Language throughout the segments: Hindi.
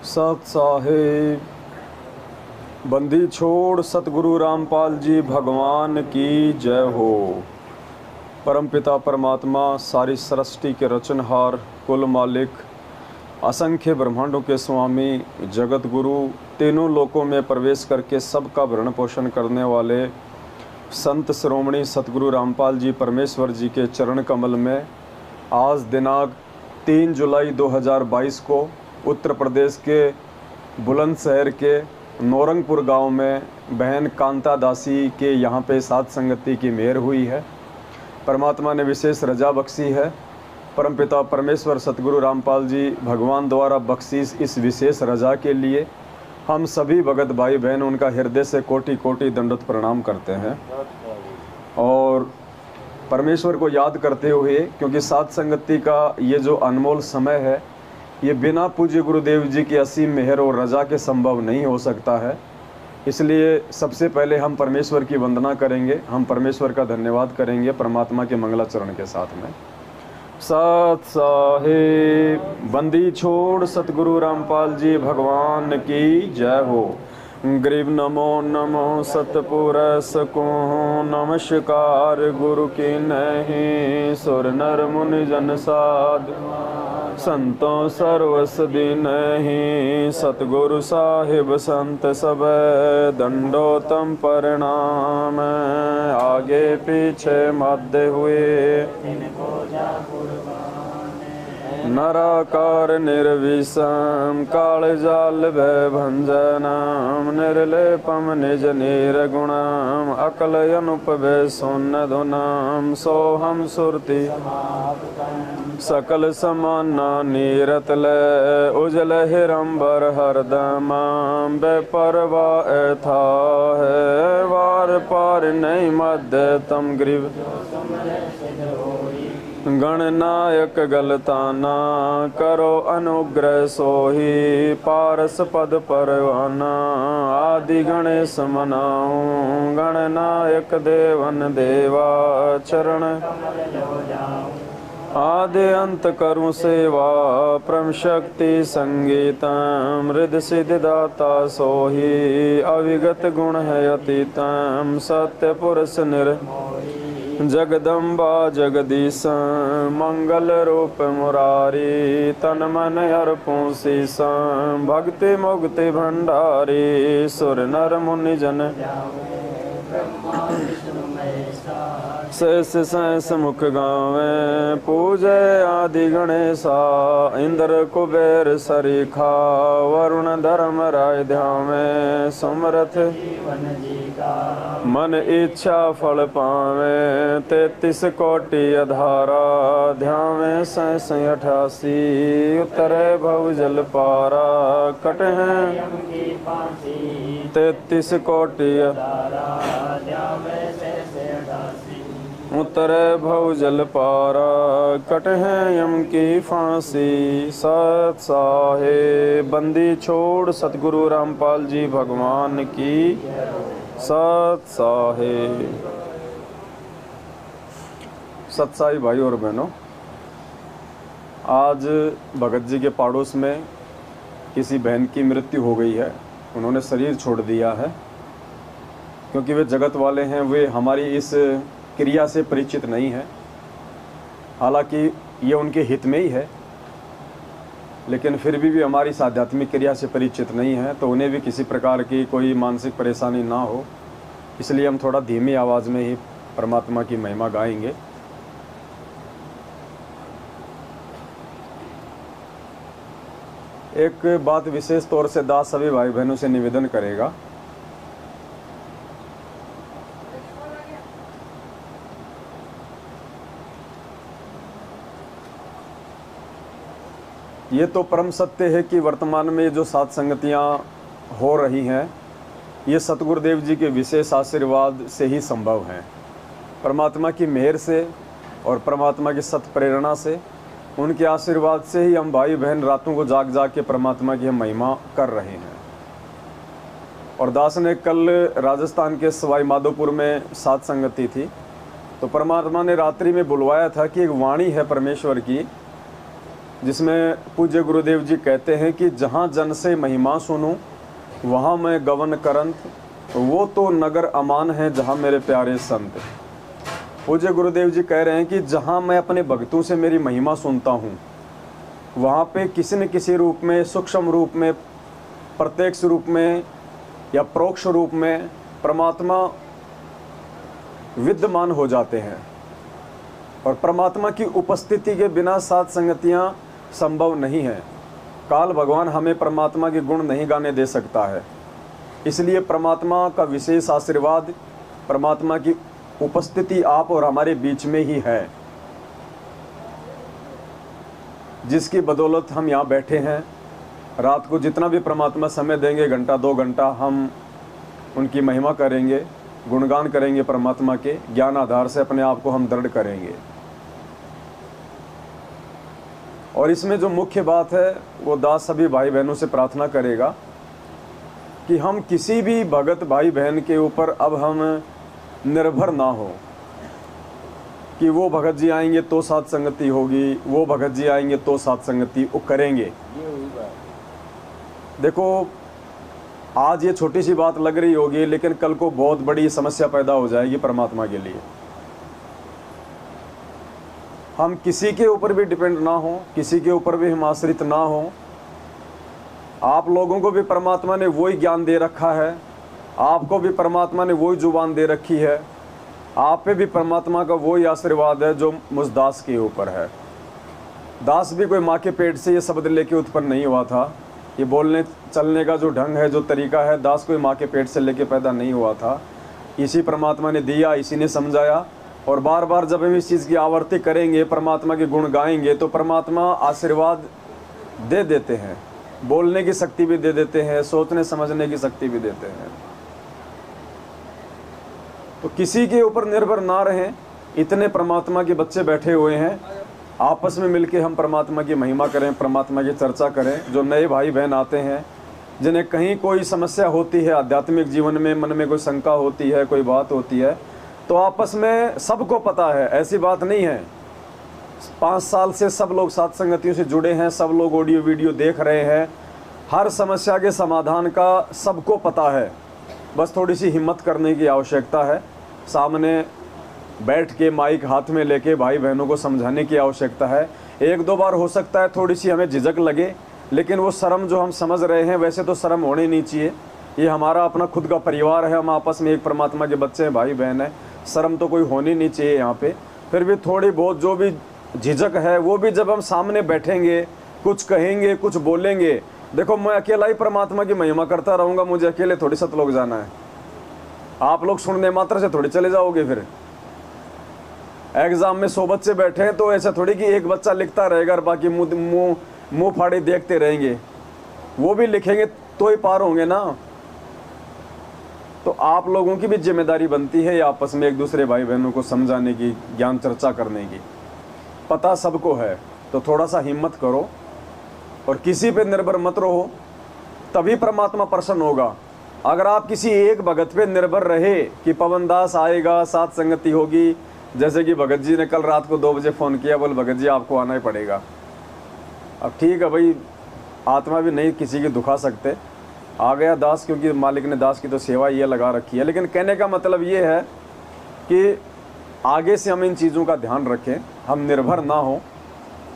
सत साहेब बंदी छोड़ सतगुरु रामपाल जी भगवान की जय हो। परमपिता परमात्मा सारी सृष्टि के रचनहार, कुल मालिक, असंख्य ब्रह्मांडों के स्वामी, जगत गुरु, तीनों लोकों में प्रवेश करके सबका भरण पोषण करने वाले संत श्रोमणी सतगुरु रामपाल जी परमेश्वर जी के चरण कमल में आज दिनांक 3 जुलाई 2022 को उत्तर प्रदेश के बुलंदशहर के नौरंगपुर गांव में बहन कांता दासी के यहाँ पे साथ संगति की मेहर हुई है। परमात्मा ने विशेष रजा बख्शी है। परमपिता परमेश्वर सतगुरु रामपाल जी भगवान द्वारा बख्शीश इस विशेष रजा के लिए हम सभी भगत भाई बहन उनका हृदय से कोटि कोटि दंडवत प्रणाम करते हैं और परमेश्वर को याद करते हुए, क्योंकि साथ संगति का ये जो अनमोल समय है ये बिना पूज्य गुरुदेव जी की असीम मेहर और रजा के संभव नहीं हो सकता है। इसलिए सबसे पहले हम परमेश्वर की वंदना करेंगे, हम परमेश्वर का धन्यवाद करेंगे परमात्मा के मंगलाचरण के साथ में। सत साहेब बंदी छोड़ सतगुरु रामपाल जी भगवान की जय हो। गरीब नमो नमो सतपुरस को नमस्कार गुरु की नहीं सुर नर मुनि जन साध संतों सर्वसदी नहीं सतगुरु साहिब संत सब दंडोतम परिणाम आगे पीछे मध्य हुए नराकार निर्विषम काल जाल भय भंजनम निर्लेपम निज निर्गुणम अकल अनुपभय सोन्न धुनम सोहम सुरति सकल समाना नीरत ले उजल हिरंबर हरदम बेपरवा था है वार पार नहीं मध्य तम ग्रीव गणनायक गलताना करो अनुग्रह सोही पारस पद परवाना आदि गणेश मनाऊं गणनायक देवन देवा चरण आदि अंत करूं सेवा परम शक्ति संगीतम हृदय सिद्धि दाता सोही अविगत गुण है अतीतम सत्य पुरुष निर जगदम्बा जगदीश मंगल रूप मुरारी तन मन अर्पूं शीश भक्ति मुक्ति भंडारी सुर नर मुनि जन शेष सहस मुख गावे पूजे आदि गणेशा इंद्र कुबेर सरीखा वरुण धर्म राय ध्यावे सुमरथ मन इच्छा फल पावे 33 कोटि अधारा ध्यावे 88 उत्तरे भव जल पारा कट हैं 33 कोटि उत्तरे भव जल पारा कट है यम की फांसी। सत साहेब बंदी छोड़ सतगुरु रामपाल जी भगवान की सत साहेब। सत्साई भाई और बहनों, आज भगत जी के पड़ोस में किसी बहन की मृत्यु हो गई है। उन्होंने शरीर छोड़ दिया है। क्योंकि वे जगत वाले हैं, वे हमारी इस क्रिया से परिचित नहीं है। हालांकि ये उनके हित में ही है, लेकिन फिर भी हमारी इस आध्यात्मिक क्रिया से परिचित नहीं है, तो उन्हें भी किसी प्रकार की कोई मानसिक परेशानी ना हो, इसलिए हम थोड़ा धीमी आवाज़ में ही परमात्मा की महिमा गाएंगे। एक बात विशेष तौर से दास सभी भाई बहनों से निवेदन करेगा। ये तो परम सत्य है कि वर्तमान में जो सात संगतियाँ हो रही हैं ये सतगुरुदेव जी के विशेष आशीर्वाद से ही संभव हैं। परमात्मा की मेहर से और परमात्मा की सत प्रेरणा से, उनके आशीर्वाद से ही हम भाई बहन रातों को जाग जाग के परमात्मा की हम महिमा कर रहे हैं। और दास ने कल राजस्थान के सवाई माधोपुर में सात संगति थी, तो परमात्मा ने रात्रि में बुलवाया था कि एक वाणी है परमेश्वर की जिसमें पूज्य गुरुदेव जी कहते हैं कि जहाँ जन से महिमा सुनूं वहाँ मैं गवन करंत, वो तो नगर अमान है जहाँ मेरे प्यारे संत। पूज्य गुरुदेव जी कह रहे हैं कि जहाँ मैं अपने भक्तों से मेरी महिमा सुनता हूँ वहाँ पे किसी न किसी रूप में, सूक्ष्म रूप में, प्रत्यक्ष रूप में या परोक्ष रूप में परमात्मा विद्यमान हो जाते हैं। और परमात्मा की उपस्थिति के बिना साथ संगतियाँ संभव नहीं है। काल भगवान हमें परमात्मा के गुण नहीं गाने दे सकता है, इसलिए परमात्मा का विशेष आशीर्वाद, परमात्मा की उपस्थिति आप और हमारे बीच में ही है, जिसकी बदौलत हम यहाँ बैठे हैं। रात को जितना भी परमात्मा समय देंगे, घंटा 2 घंटा, हम उनकी महिमा करेंगे, गुणगान करेंगे परमात्मा के ज्ञान आधार से अपने आप को हम दृढ़ करेंगे। और इसमें जो मुख्य बात है वो दास सभी भाई बहनों से प्रार्थना करेगा कि हम किसी भी भगत भाई बहन के ऊपर अब हम निर्भर ना हो कि वो भगत जी आएंगे तो साथ संगति होगी, वो भगत जी आएंगे तो साथ संगति वो करेंगे। देखो आज ये छोटी सी बात लग रही होगी, लेकिन कल को बहुत बड़ी समस्या पैदा हो जाएगी परमात्मा के लिए। हम किसी के ऊपर भी डिपेंड ना हो, किसी के ऊपर भी हम आश्रित ना हो। आप लोगों को भी परमात्मा ने वही ज्ञान दे रखा है, आपको भी परमात्मा ने वही जुबान दे रखी है, आप पे भी परमात्मा का वही आशीर्वाद है जो मुझ दास के ऊपर है। दास भी कोई माँ के पेट से ये शब्द लेके उत्पन्न नहीं हुआ था। ये बोलने चलने का जो ढंग है, जो तरीका है, दास कोई माँ के पेट से लेके पैदा नहीं हुआ था। इसी परमात्मा ने दिया, इसी ने समझाया। और बार बार जब हम इस चीज़ की आवर्ती करेंगे, परमात्मा के गुण गाएंगे, तो परमात्मा आशीर्वाद दे देते हैं, बोलने की शक्ति भी दे देते हैं, सोचने समझने की शक्ति भी देते हैं। तो किसी के ऊपर निर्भर ना रहें। इतने परमात्मा के बच्चे बैठे हुए हैं, आपस में मिलके हम परमात्मा की महिमा करें, परमात्मा की चर्चा करें। जो नए भाई बहन आते हैं, जिन्हें कहीं कोई समस्या होती है आध्यात्मिक जीवन में, मन में कोई शंका होती है, कोई बात होती है, तो आपस में सबको पता है, ऐसी बात नहीं है। 5 साल से सब लोग साथ संगतियों से जुड़े हैं, सब लोग ऑडियो वीडियो देख रहे हैं, हर समस्या के समाधान का सबको पता है। बस थोड़ी सी हिम्मत करने की आवश्यकता है, सामने बैठ के माइक हाथ में लेके भाई बहनों को समझाने की आवश्यकता है। 1-2 बार हो सकता है थोड़ी सी हमें झिझक लगे, लेकिन वो शर्म जो हम समझ रहे हैं, वैसे तो शर्म होनी नहीं चाहिए। ये हमारा अपना खुद का परिवार है, हम आपस में एक परमात्मा के बच्चे हैं, भाई बहन हैं, शर्म तो कोई होनी नहीं चाहिए यहाँ पे। फिर भी थोड़ी बहुत जो भी झिझक है, वो भी जब हम सामने बैठेंगे, कुछ कहेंगे, कुछ बोलेंगे। देखो मैं अकेला ही परमात्मा की महिमा करता रहूँगा, मुझे अकेले थोड़ी सतलोक जाना है। आप लोग सुनने मात्र से थोड़ी चले जाओगे। फिर एग्जाम में 100 बच्चे बैठे हैं, तो ऐसा थोड़ी कि एक बच्चा लिखता रहेगा और बाकी मुंह फाड़े देखते रहेंगे। वो भी लिखेंगे तो ही पार होंगे ना। तो आप लोगों की भी जिम्मेदारी बनती है आपस में एक दूसरे भाई बहनों को समझाने की, ज्ञान चर्चा करने की। पता सबको है, तो थोड़ा सा हिम्मत करो और किसी पे निर्भर मत रहो, तभी परमात्मा प्रसन्न होगा। अगर आप किसी एक भगत पे निर्भर रहे कि पवन दास आएगा, साथ संगति होगी, जैसे कि भगत जी ने कल रात को 2 बजे फ़ोन किया, बोल भगत जी आपको आना ही पड़ेगा। अब ठीक है भाई, आत्मा भी नहीं किसी की दुखा सकते, आ गया दास, क्योंकि मालिक ने दास की तो सेवा ये लगा रखी है। लेकिन कहने का मतलब ये है कि आगे से हम इन चीज़ों का ध्यान रखें, हम निर्भर ना हो,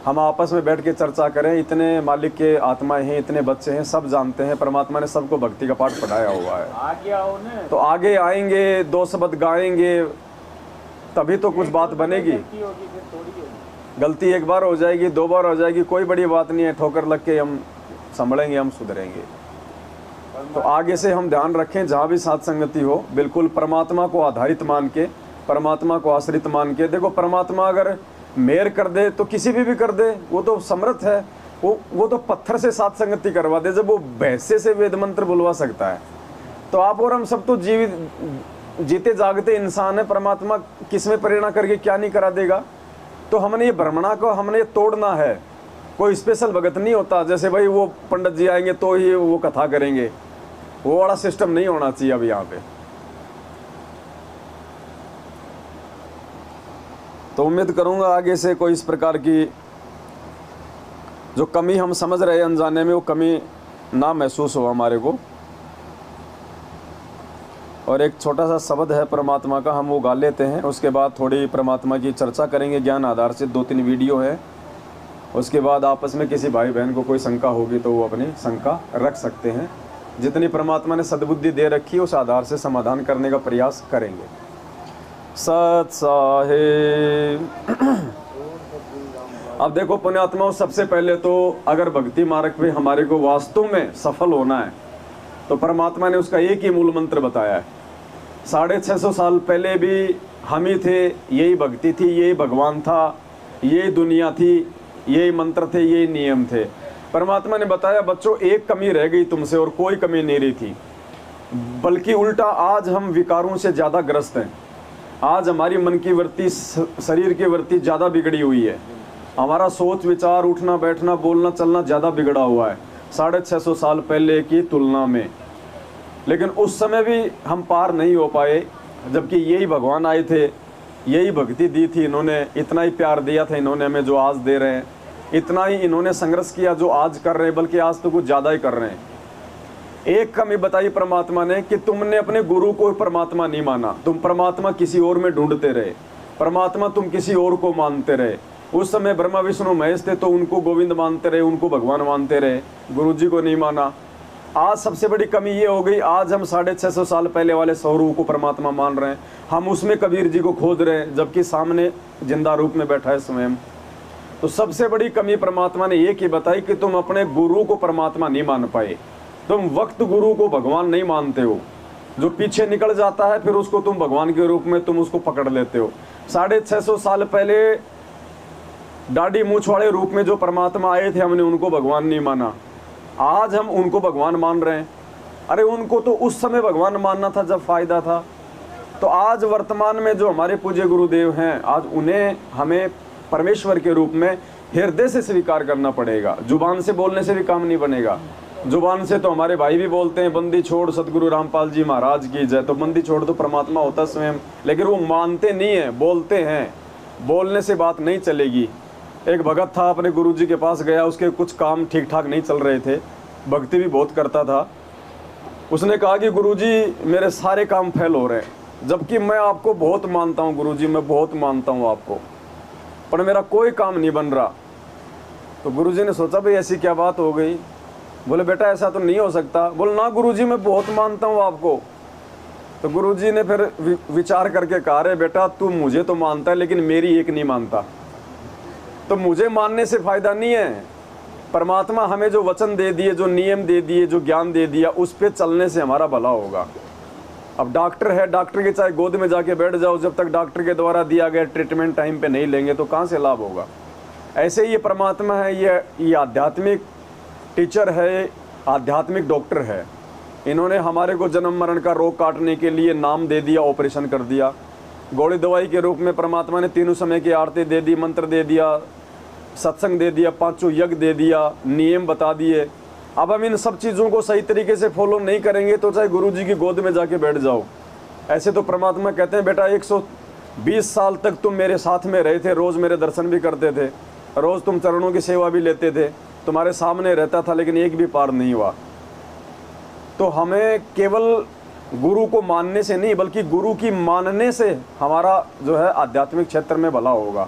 हम आपस में बैठ के चर्चा करें। इतने मालिक के आत्माएं हैं, इतने बच्चे हैं, सब जानते हैं, परमात्मा ने सबको भक्ति का पाठ पढ़ाया हुआ है। आगे आओ ना, तो आगे आएंगे, 2 शब्द गाएंगे, तभी तो कुछ बात बनेगी। गलती एक बार हो जाएगी, 2 बार हो जाएगी, कोई बड़ी बात नहीं है। ठोकर लग के हम संभलेंगे, हम सुधरेंगे। तो आगे से हम ध्यान रखें, जहाँ भी साथ संगति हो, बिल्कुल परमात्मा को आधारित मान के, परमात्मा को आश्रित मान के। देखो परमात्मा अगर मेहर कर दे तो किसी भी कर दे, वो तो समर्थ है। वो तो पत्थर से साथ संगति करवा दे, जब वो भैंसे से वेद मंत्र बुलवा सकता है। तो आप और हम सब तो जीते जागते इंसान है, परमात्मा किस में प्रेरणा करके क्या नहीं करा देगा। तो हमने ये भ्रमणा को हमने तोड़ना है। कोई स्पेशल भगत नहीं होता, जैसे भाई वो पंडित जी आएंगे तो ही वो कथा करेंगे, वो वाला सिस्टम नहीं होना चाहिए अब यहाँ पे। तो उम्मीद करूँगा आगे से कोई इस प्रकार की जो कमी हम समझ रहे हैं अनजाने में, वो कमी ना महसूस हो हमारे को। और एक छोटा सा शब्द है परमात्मा का, हम वो गा लेते हैं, उसके बाद थोड़ी परमात्मा की चर्चा करेंगे। ज्ञान आधार से 2-3 वीडियो है, उसके बाद आपस में किसी भाई बहन को कोई शंका होगी तो वो अपनी शंका रख सकते हैं। जितनी परमात्मा ने सद्बुद्धि दे रखी है उस आधार से समाधान करने का प्रयास करेंगे। सत साहेब। अब देखो पुण्यात्माओं, सबसे पहले तो अगर भक्ति मार्ग पे हमारे को वास्तव में सफल होना है तो परमात्मा ने उसका एक ही मूल मंत्र बताया है। 650 साल पहले भी हम ही थे, यही भक्ति थी, यही भगवान था, यही दुनिया थी, यही मंत्र थे, यही नियम थे। परमात्मा ने बताया बच्चों एक कमी रह गई तुमसे और कोई कमी नहीं रही थी, बल्कि उल्टा आज हम विकारों से ज़्यादा ग्रस्त हैं। आज हमारी मन की वृत्ति, शरीर की वृत्ति ज़्यादा बिगड़ी हुई है। हमारा सोच विचार, उठना बैठना, बोलना चलना ज़्यादा बिगड़ा हुआ है 650 साल पहले की तुलना में। लेकिन उस समय भी हम पार नहीं हो पाए, जबकि यही भगवान आए थे, यही भक्ति दी थी इन्होंने, इतना ही प्यार दिया था इन्होंने हमें जो आज दे रहे हैं, इतना ही इन्होंने संघर्ष किया जो आज कर रहे हैं, बल्कि आज तो कुछ ज़्यादा ही कर रहे हैं। एक कमी बताई परमात्मा ने कि तुमने अपने गुरु को परमात्मा नहीं माना, तुम परमात्मा किसी और में ढूंढते रहे, परमात्मा तुम किसी और को मानते रहे। उस समय ब्रह्मा विष्णु महेश थे तो उनको गोविंद मानते रहे, उनको भगवान मानते रहे, गुरु जी को नहीं माना। आज सबसे बड़ी कमी ये हो गई, आज हम 650 साल पहले वाले स्वरूप को परमात्मा मान रहे हैं, हम उसमें कबीर जी को खोज रहे हैं, जबकि सामने जिंदा रूप में बैठा है स्वयं। तो सबसे बड़ी कमी परमात्मा ने एक ही बताई कि तुम अपने गुरु को परमात्मा नहीं मान पाए, तुम वक्त गुरु को भगवान नहीं मानते हो। जो पीछे निकल जाता है फिर उसको तुम भगवान के रूप में तुम उसको पकड़ लेते हो। 650 साल पहले दाढ़ी मूछ वाले रूप में जो परमात्मा आए थे, हमने उनको भगवान नहीं माना, आज हम उनको भगवान मान रहे हैं। अरे उनको तो उस समय भगवान मानना था जब फायदा था। तो आज वर्तमान में जो हमारे पूज्य गुरुदेव हैं, आज उन्हें हमें परमेश्वर के रूप में हृदय से स्वीकार करना पड़ेगा। जुबान से बोलने से भी काम नहीं बनेगा। जुबान से तो हमारे भाई भी बोलते हैं बंदी छोड़ सतगुरु रामपाल जी महाराज की जय, तो बंदी छोड़ तो परमात्मा होता स्वयं, लेकिन वो मानते नहीं है, बोलते हैं। बोलने से बात नहीं चलेगी। एक भगत था, अपने गुरु जी के पास गया, उसके कुछ काम ठीक ठाक नहीं चल रहे थे, भक्ति भी बहुत करता था। उसने कहा कि गुरु जी मेरे सारे काम फेल हो रहे हैं, जबकि मैं आपको बहुत मानता हूँ गुरु जी, मैं बहुत मानता हूँ आपको, पर मेरा कोई काम नहीं बन रहा। तो गुरु जी ने सोचा भाई ऐसी क्या बात हो गई। बोले बेटा ऐसा तो नहीं हो सकता। बोले ना गुरु जी मैं बहुत मानता हूँ आपको। तो गुरु जी ने फिर विचार करके कहा रे बेटा तू मुझे तो मानता है लेकिन मेरी एक नहीं मानता, तो मुझे मानने से फायदा नहीं है। परमात्मा हमें जो वचन दे दिए, जो नियम दे दिए, जो ज्ञान दे दिया, उस पे चलने से हमारा भला होगा। अब डॉक्टर है, डॉक्टर के चाहे गोद में जाके बैठ जाओ, जब तक डॉक्टर के द्वारा दिया गया ट्रीटमेंट टाइम पे नहीं लेंगे तो कहाँ से लाभ होगा। ऐसे ही ये परमात्मा है, ये आध्यात्मिक टीचर है, आध्यात्मिक डॉक्टर है। इन्होंने हमारे को जन्म मरण का रोग काटने के लिए नाम दे दिया, ऑपरेशन कर दिया। गोली दवाई के रूप में परमात्मा ने 3 समय की आरती दे दी, मंत्र दे दिया, सत्संग दे दिया, 5 यज्ञ दे दिया, नियम बता दिए। अब हम इन सब चीज़ों को सही तरीके से फॉलो नहीं करेंगे तो चाहे गुरु जी की गोद में जाके बैठ जाओ। ऐसे तो परमात्मा कहते हैं बेटा 120 साल तक तुम मेरे साथ में रहे थे, रोज़ मेरे दर्शन भी करते थे, रोज़ तुम चरणों की सेवा भी लेते थे, तुम्हारे सामने रहता था, लेकिन एक भी पार नहीं हुआ। तो हमें केवल गुरु को मानने से नहीं बल्कि गुरु की मानने से हमारा जो है आध्यात्मिक क्षेत्र में भला होगा।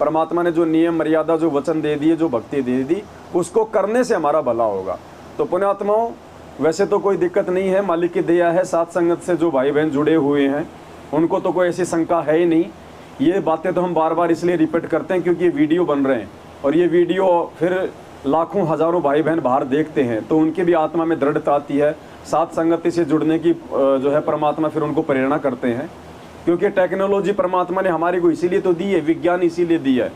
परमात्मा ने जो नियम मर्यादा, जो वचन दे दिए, जो भक्ति दे दी, उसको करने से हमारा भला होगा। तो पुण्यात्माओं वैसे तो कोई दिक्कत नहीं है, मालिक की दया है। साथ संगत से जो भाई बहन जुड़े हुए हैं उनको तो कोई ऐसी शंका है ही नहीं। ये बातें तो हम बार बार इसलिए रिपीट करते हैं क्योंकि ये वीडियो बन रहे हैं और ये वीडियो फिर लाखों हज़ारों भाई बहन बाहर देखते हैं तो उनकी भी आत्मा में दृढ़ता आती है। साथ संगति से जुड़ने की जो है परमात्मा फिर उनको प्रेरणा करते हैं, क्योंकि टेक्नोलॉजी परमात्मा ने हमारे को इसीलिए तो दी है, विज्ञान इसीलिए दी है।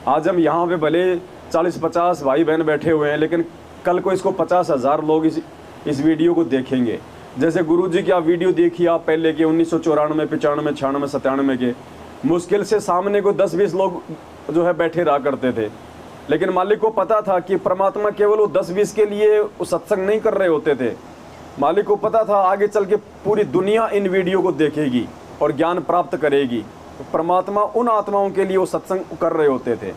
आज हम यहाँ पे भले 40-50 भाई बहन बैठे हुए हैं, लेकिन कल को इसको 50,000 लोग इस वीडियो को देखेंगे। जैसे गुरु जी की आप वीडियो देखिए, आप पहले के 1994, 95, 96, 97 के, मुश्किल से सामने को 10-20 लोग जो है बैठे रहा करते थे, लेकिन मालिक को पता था कि परमात्मा केवल वो 10-20 के लिए वो सत्संग नहीं कर रहे होते थे। मालिक को पता था आगे चल के पूरी दुनिया इन वीडियो को देखेगी और ज्ञान प्राप्त करेगी, तो परमात्मा उन आत्माओं के लिए वो सत्संग कर रहे होते थे।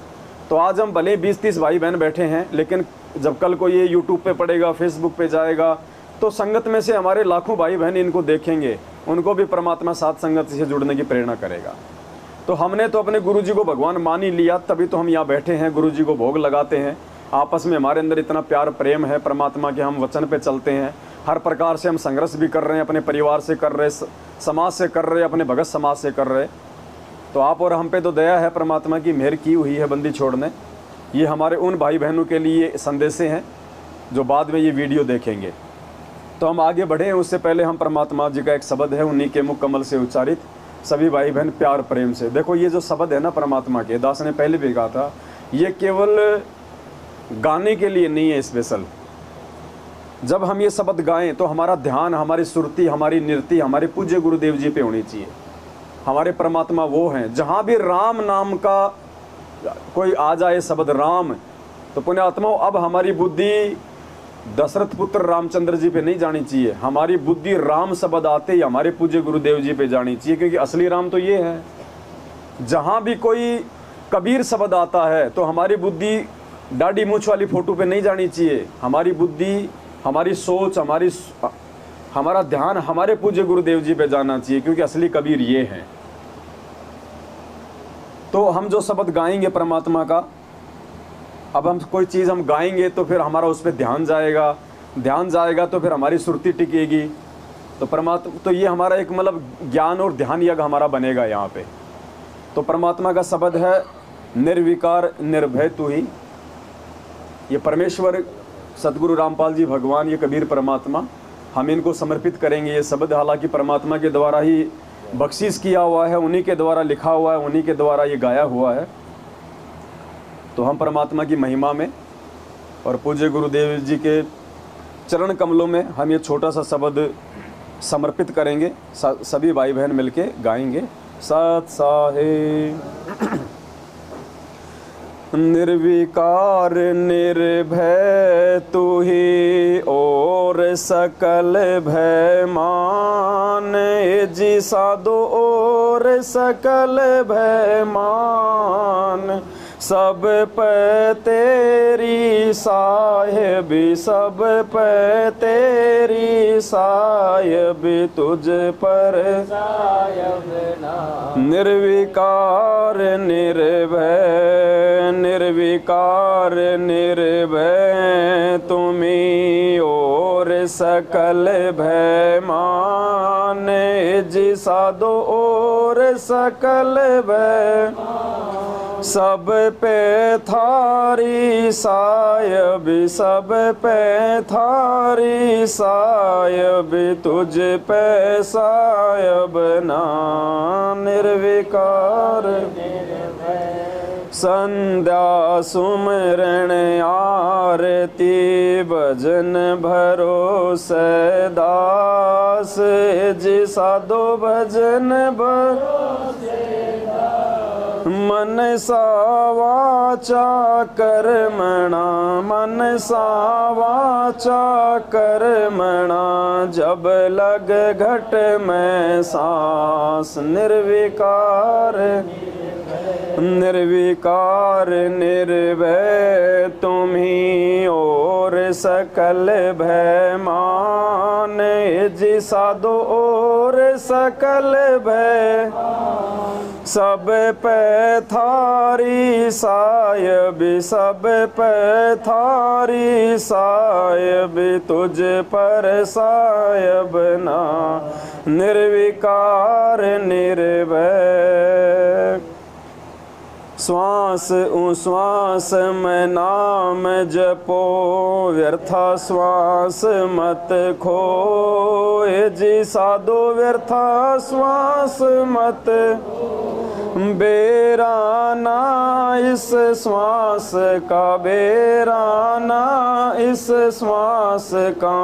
तो आज हम भले 20-30 भाई बहन बैठे हैं, लेकिन जब कल को ये यूट्यूब पे पड़ेगा, फेसबुक पे जाएगा, तो संगत में से हमारे लाखों भाई बहन इनको देखेंगे, उनको भी परमात्मा साथ संगत से जुड़ने की प्रेरणा करेगा। तो हमने तो अपने गुरु जी को भगवान मान ही लिया, तभी तो हम यहाँ बैठे हैं, गुरु जी को भोग लगाते हैं। आपस में हमारे अंदर इतना प्यार प्रेम है परमात्मा के, हम वचन पे चलते हैं, हर प्रकार से हम संघर्ष भी कर रहे हैं, अपने परिवार से कर रहे, समाज से कर रहे, अपने भगत समाज से कर रहे। तो आप और हम पे तो दया है, परमात्मा की मेहर की हुई है बंदी छोड़ने। ये हमारे उन भाई बहनों के लिए संदेश हैं जो बाद में ये वीडियो देखेंगे। तो हम आगे बढ़े, उससे पहले हम परमात्मा जी का एक शब्द है, उन्हीं के मुख कमल से उच्चारित सभी भाई बहन प्यार प्रेम से। देखो ये जो शब्द है ना परमात्मा के, दास ने पहले भी कहा था, ये केवल गाने के लिए नहीं है स्पेशल। जब हम ये शब्द गाएं तो हमारा ध्यान, हमारी सुरती, हमारी नृत्य हमारे पूज्य गुरुदेव जी पे होनी चाहिए। हमारे परमात्मा वो हैं, जहाँ भी राम नाम का कोई आ जाए शब्द राम, तो पुण्यात्मा अब हमारी बुद्धि दशरथ पुत्र रामचंद्र जी पे नहीं जानी चाहिए, हमारी बुद्धि राम शब्द आते ही हमारे पूज्य गुरुदेव जी पे जानी चाहिए, क्योंकि असली राम तो ये है। जहाँ भी कोई कबीर शब्द आता है तो हमारी बुद्धि दाढ़ी मूछ वाली फोटो पे नहीं जानी चाहिए, हमारी बुद्धि, हमारी सोच, हमारा ध्यान हमारे पूज्य गुरुदेव जी पे जाना चाहिए, क्योंकि असली कबीर ये हैं। तो हम जो शब्द गाएंगे परमात्मा का, अब हम कोई चीज़ हम गाएंगे तो फिर हमारा उस पर ध्यान जाएगा तो फिर हमारी सुरती टिकेगी। तो परमात्मा, तो ये हमारा एक मतलब ज्ञान और ध्यान यज्ञ हमारा बनेगा यहाँ पे। तो परमात्मा का शब्द है निर्विकार निर्भय तू ही। ये परमेश्वर सतगुरु रामपाल जी भगवान, ये कबीर परमात्मा, हम इनको समर्पित करेंगे ये शब्द। हालांकि परमात्मा के द्वारा ही बख्शीश किया हुआ है, उन्हीं के द्वारा लिखा हुआ है, उन्हीं के द्वारा ये गाया हुआ है। तो हम परमात्मा की महिमा में और पूज्य गुरुदेव जी के चरण कमलों में हम ये छोटा सा शब्द समर्पित करेंगे, सभी भाई बहन मिलके गाएंगे। सत साहे निर्विकार निर्भय तू ही और सकल भय मान, जी साधो और सकल भय मान, सब पे तेरी साहिबी, सब पे तेरी साहिबी, तुझ पर निर्विकार निर्भय, निर्विकार निर्भय तुम्हीं और सकल भय मान, जी साधो और सकल भय, सब पे थारी साहिबी, सब पे थारी साहिबी, तुझ पे साहिब ना निर्विकार। संध्या सुमरण आरती भजन भरोसे दास, जी साधो भजन भरोसे, मन सा वाचा कर्मणा, मन सा वाचा कर्मणा, जब लग घट में सांस, निर्विकार निर्विकार निर्भय तुम्हीं और सकल भय मान, जी साधो और सकल भय, सब पे थारी साहिबी, सब पे थारी साहिबी, तुझ पर साहिब ना निर्विकार निर्भय। श्वास उश्वास में नाम जपो, व्यर्था श्वास मत खो, जी साधो व्यर्था श्वास मत, बेराना इस श्वास का, बेराना इस श्वास का,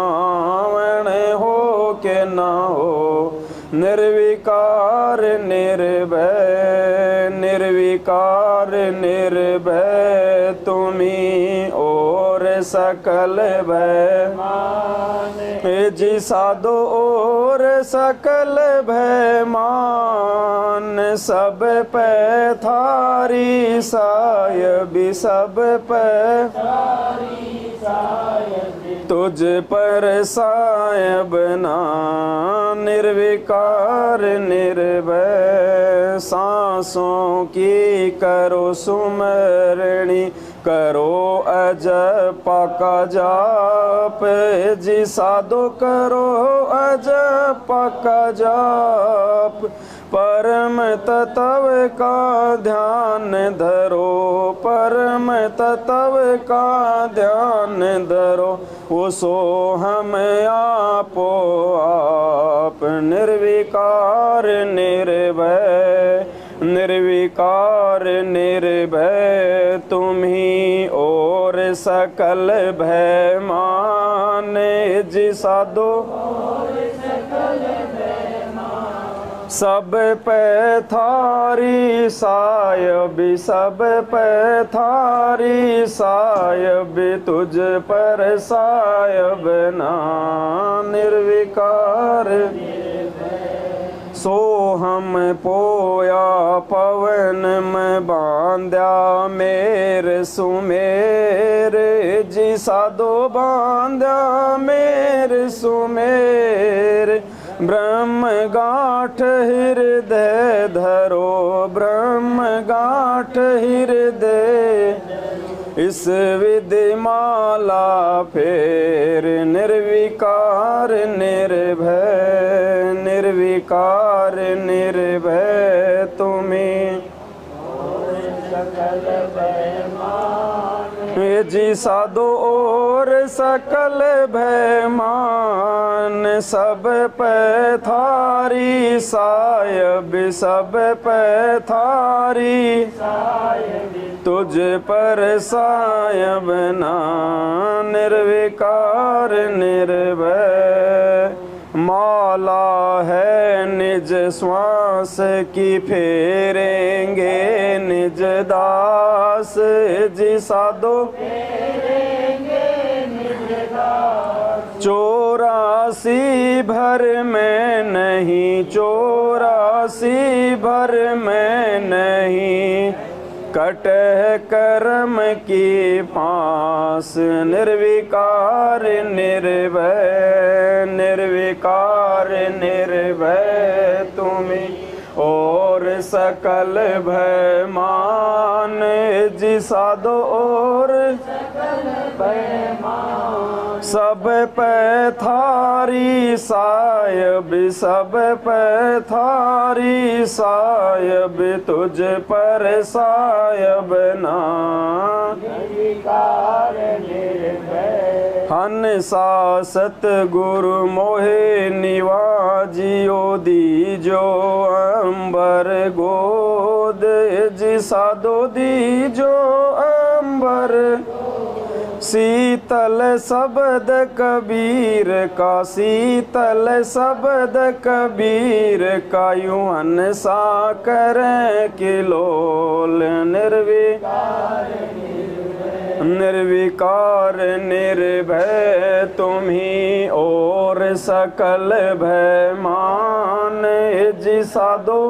वण हो के ना हो निर्विकार निर्भय, निर्विकार निर्भय तुम्हीं और सकल भय मान, हे जी साधो और सकल भय मान, सब पे थारी सायबी सब पे तुझ पर सायब ना, निर्विकार निर्भय सांसों की करो सुमरणी, करो अजपा का जाप जी साधो करो अजपा का जाप, परम तत्व का ध्यान धरो, परम तत्व का ध्यान धरो, वो सो हम आपो आप, निर्विकार निर्भय, निर्विकार निर्भय तुम ही और सकल भय माने जी साधो सब पे थारी सायबी सब पे थारी सायबी तुझ पर सायब ना, निर्विकार सो हम पोया पवन में बांध्या मेरे सुमेर जी साधो बांध्या मेरे सुमेर, ब्रह्म गांठ हृदय धरो, ब्रह्म गांठ हृदय इस विधि माला फेर, निर्विकार निर्भय, निर्विकार निर्भय तुम्हें जी साधो और सकल भय मान, सब पे थारी सायब सब पे थारी तुझ पर सायब ना, निर्विकार निर्भय माला है निज श्वास की फेरेंगे निज दास जी साधो 84 भर में नहीं 84 भर में नहीं कटह कर्म की पास, निर्विकार निर्भय, निर्विकार निर्भय तुम्ही और सकल भय मान जी साधो और सब पे थारी सायब सब पे थारी सायब तुझ पर सायब ना, हंसा सतगुरु मोहे निवाजियो दीजो अंबर गोद जी साधो दीजो अंबर, शीतल शब्द कबीर का शीतल शब्द कबीर का यूं हंसा करें किलोल, निर्विकार निर्भय तुम्ही और सकल भय मान जी साधो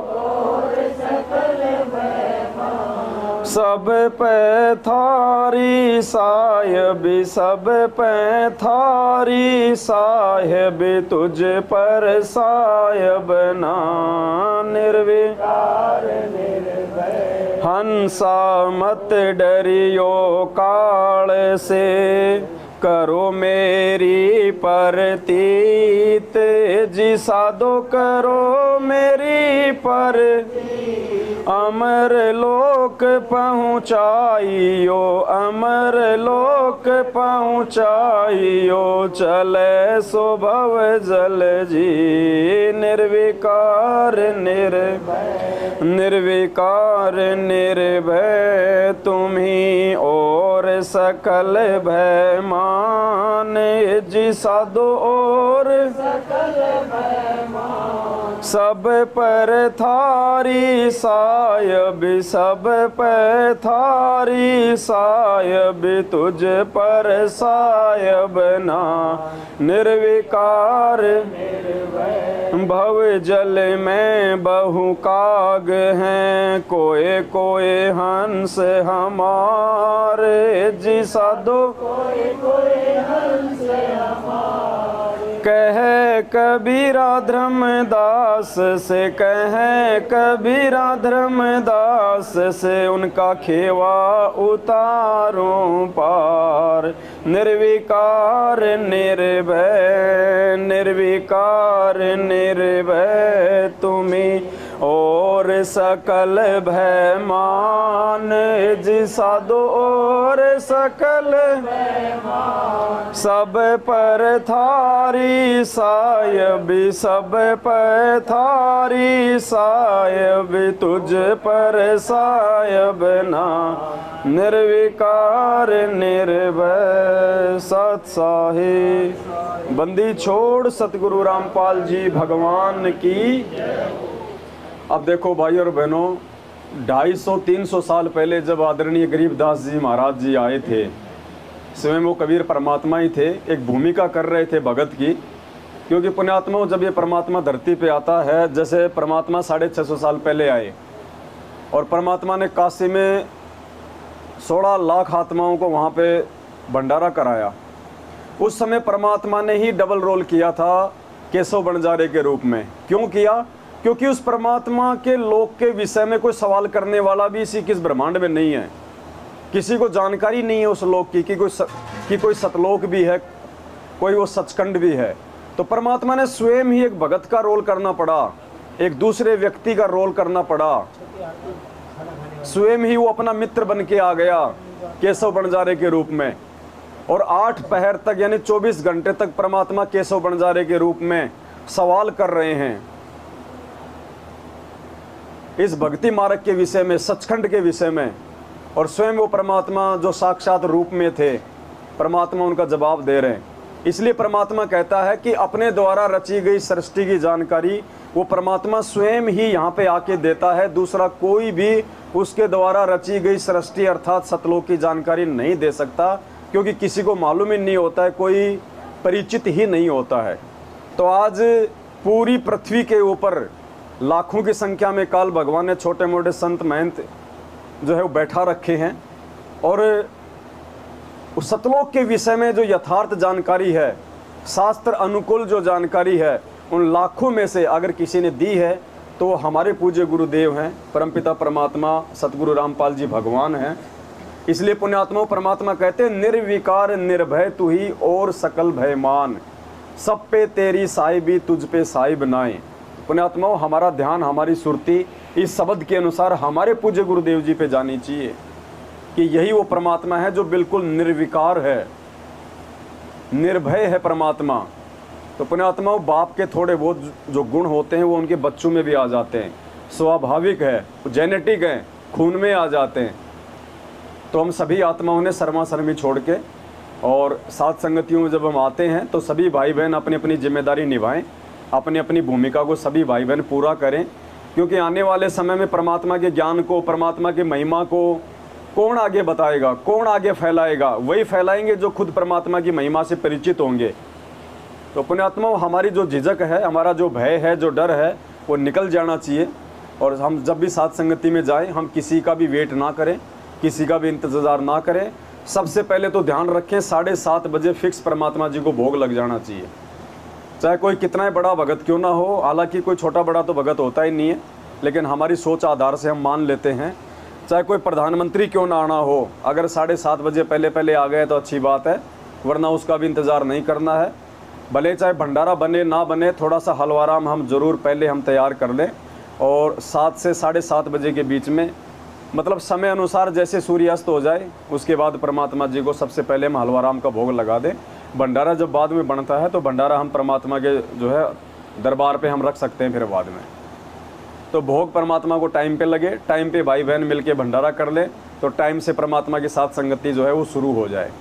सब पे थारी सायब सब पे थारी साहेब तुझ पर सायब ना, निर्विकार निर्भय हंसा मत डरियो काल से करो मेरी परतीत जी साधो करो मेरी पर अमर लोक पहुँचाइयो अमर लोक पहुँचाइयो चले सो भव जल जी, निर्विकार निर्विकार निर्भय तुम्ही और सकल भय मान जी साधो और सकल भय मान सब पर थारी सा सायब सब पे थारी सायब तुझ पर सायब ना निर्विकार भव जल में बहु काग हैं कोए कोए हंस हमारे जी साधो कहे कबीरा धर्मदास से कहे कबीरा धर्मदास से उनका खेवा उतारूं पार निर्विकार निर्भय निर्विकार निर्भय तुम्हें और सकल भय मान जी साधो और सकल सब पर थारी सायब सब पर थारी सायब तुझ पर सायब ना निर्विकार निर्भय सत साहिब। बंदी छोड़ सतगुरु रामपाल जी भगवान की। अब देखो भाई और बहनों, 250-300 साल पहले जब आदरणीय गरीबदास जी महाराज जी आए थे, स्वयं वो कबीर परमात्मा ही थे, एक भूमिका कर रहे थे भगत की। क्योंकि पुण्यात्माओं, जब ये परमात्मा धरती पे आता है, जैसे परमात्मा 650 साल पहले आए और परमात्मा ने काशी में 16 लाख आत्माओं को वहाँ पे भंडारा कराया। उस समय परमात्मा ने ही डबल रोल किया था केशव बंजारे के रूप में। क्यों किया? क्योंकि उस परमात्मा के लोक के विषय में कोई सवाल करने वाला भी इसी किस ब्रह्मांड में नहीं है। किसी को जानकारी नहीं है उस लोक की कि कोई सतलोक भी है, कोई वो सचखंड भी है। तो परमात्मा ने स्वयं ही एक भगत का रोल करना पड़ा, एक दूसरे व्यक्ति का रोल करना पड़ा। स्वयं ही वो अपना मित्र बन के आ गया केशव बंजारे के रूप में। और 8 पहर तक यानी 24 घंटे तक परमात्मा केशव बंजारे के रूप में सवाल कर रहे हैं इस भक्ति मार्ग के विषय में, सचखंड के विषय में। और स्वयं वो परमात्मा जो साक्षात रूप में थे, परमात्मा उनका जवाब दे रहे हैं। इसलिए परमात्मा कहता है कि अपने द्वारा रची गई सृष्टि की जानकारी वो परमात्मा स्वयं ही यहाँ पे आके देता है। दूसरा कोई भी उसके द्वारा रची गई सृष्टि अर्थात सतलोक की जानकारी नहीं दे सकता, क्योंकि किसी को मालूम ही नहीं होता है, कोई परिचित ही नहीं होता है। तो आज पूरी पृथ्वी के ऊपर लाखों की संख्या में काल भगवान ने छोटे मोटे संत महंत जो है वो बैठा रखे हैं। और उस सतलोक के विषय में जो यथार्थ जानकारी है, शास्त्र अनुकूल जो जानकारी है, उन लाखों में से अगर किसी ने दी है तो वो हमारे पूज्य गुरुदेव हैं, परमपिता परमात्मा सतगुरु रामपाल जी भगवान हैं। इसलिए पुण्यात्माओं, परमात्मा कहते हैं निर्विकार निर्भय तू ही और सकल भय मान, सब पे तेरी साहिबी तुझ पे साहिब नाए। पुण्यात्माओं, हमारा ध्यान, हमारी सुरती इस शब्द के अनुसार हमारे पूज्य गुरुदेव जी पे जानी चाहिए कि यही वो परमात्मा है जो बिल्कुल निर्विकार है, निर्भय है परमात्मा। तो पुण्यात्माओं, बाप के थोड़े बहुत जो गुण होते हैं वो उनके बच्चों में भी आ जाते हैं, स्वाभाविक है, जेनेटिक है, खून में आ जाते हैं। तो हम सभी आत्माओं ने शर्मा शर्मी छोड़ के और साथ संगतियों में जब हम आते हैं तो सभी भाई बहन अपनी अपनी जिम्मेदारी निभाएं, अपनी अपनी भूमिका को सभी भाई बहन पूरा करें। क्योंकि आने वाले समय में परमात्मा के ज्ञान को, परमात्मा की महिमा को कौन आगे बताएगा, कौन आगे फैलाएगा? वही फैलाएंगे जो खुद परमात्मा की महिमा से परिचित होंगे। तो पुण्यात्माओं, हमारी जो झिझक है, हमारा जो भय है, जो डर है, वो निकल जाना चाहिए। और हम जब भी साथ संगति में जाएं, हम किसी का भी वेट ना करें, किसी का भी इंतज़ार ना करें। सबसे पहले तो ध्यान रखें 7:30 बजे फिक्स परमात्मा जी को भोग लग जाना चाहिए, चाहे कोई कितना ही बड़ा भगत क्यों ना हो। हालांकि कोई छोटा बड़ा तो भगत होता ही नहीं है, लेकिन हमारी सोच आधार से हम मान लेते हैं, चाहे कोई प्रधानमंत्री क्यों ना आना हो, अगर 7:30 बजे पहले पहले आ गए तो अच्छी बात है, वरना उसका भी इंतज़ार नहीं करना है। भले चाहे भंडारा बने ना बने, थोड़ा सा हलवाराम हम ज़रूर पहले हम तैयार कर लें। और 7 से 7:30 बजे के बीच में, मतलब समय अनुसार जैसे सूर्यास्त हो जाए, उसके बाद परमात्मा जी को सबसे पहले हम हलवाराम का भोग लगा दें। भंडारा जब बाद में बनता है तो भंडारा हम परमात्मा के जो है दरबार पे हम रख सकते हैं फिर बाद में। तो भोग परमात्मा को टाइम पे लगे, टाइम पे भाई बहन मिल के भंडारा कर ले, तो टाइम से परमात्मा के साथ संगति जो है वो शुरू हो जाए।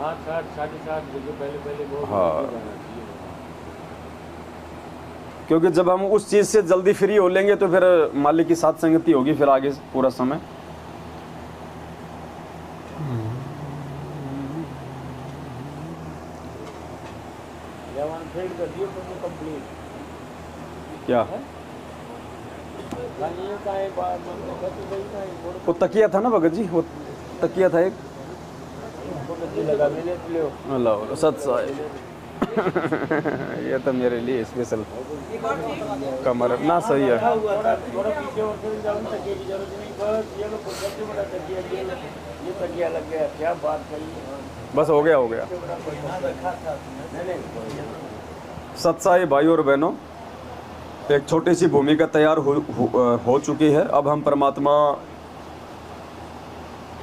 7:30 बजे पहले भोग। हाँ, क्योंकि जब हम उस चीज़ से जल्दी फ्री हो लेंगे तो फिर मालिक की साथ संगति होगी फिर आगे पूरा समय। क्या वो तकिया था ना भगत जी, वो तकिया था एक अल्लाह सच ये तो मेरे लिए स्पेशल कमर ना सही है। बस हो गया सत्साई भाई और बहनों, एक छोटी सी भूमिका तैयार हो चुकी है। अब हम परमात्मा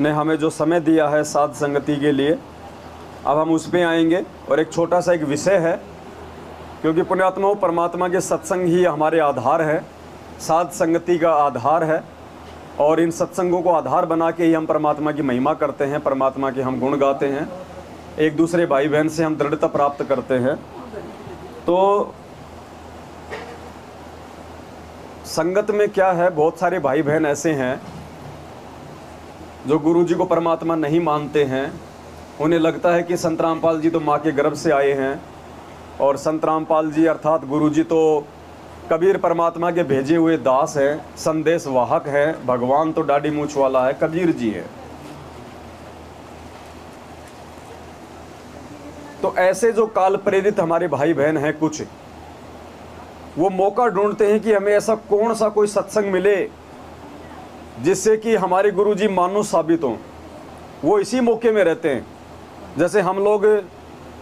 ने हमें जो समय दिया है साध संगति के लिए, अब हम उस पे आएंगे। और एक छोटा सा एक विषय है, क्योंकि पुण्यात्माओं परमात्मा के सत्संग ही हमारे आधार है, साध संगति का आधार है। और इन सत्संगों को आधार बना के ही हम परमात्मा की महिमा करते हैं, परमात्मा के हम गुण गाते हैं, एक दूसरे भाई बहन से हम दृढ़ता प्राप्त करते हैं। तो संगत में क्या है, बहुत सारे भाई बहन ऐसे हैं जो गुरु जी को परमात्मा नहीं मानते हैं। उन्हें लगता है कि संत रामपाल जी तो माँ के गर्भ से आए हैं, और संत रामपाल जी अर्थात गुरु जी तो कबीर परमात्मा के भेजे हुए दास हैं, संदेश वाहक हैं, भगवान तो डाडी मूछ वाला है, कबीर जी है। तो ऐसे जो काल प्रेरित हमारे भाई बहन हैं कुछ, वो मौका ढूंढते हैं कि हमें ऐसा कौन सा कोई सत्संग मिले जिससे कि हमारे गुरुजी मानुष साबित हों। वो इसी मौके में रहते हैं। जैसे हम लोग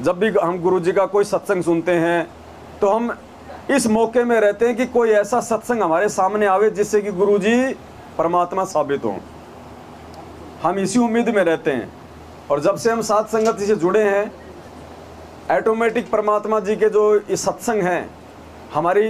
जब भी हम गुरुजी का कोई सत्संग सुनते हैं तो हम इस मौके में रहते हैं कि कोई ऐसा सत्संग हमारे सामने आवे जिससे कि गुरुजी परमात्मा साबित हों। हम इसी उम्मीद में रहते हैं। और जब से हम साध संगत से जुड़े हैं, ऑटोमेटिक परमात्मा जी के जो ये सत्संग हैं हमारी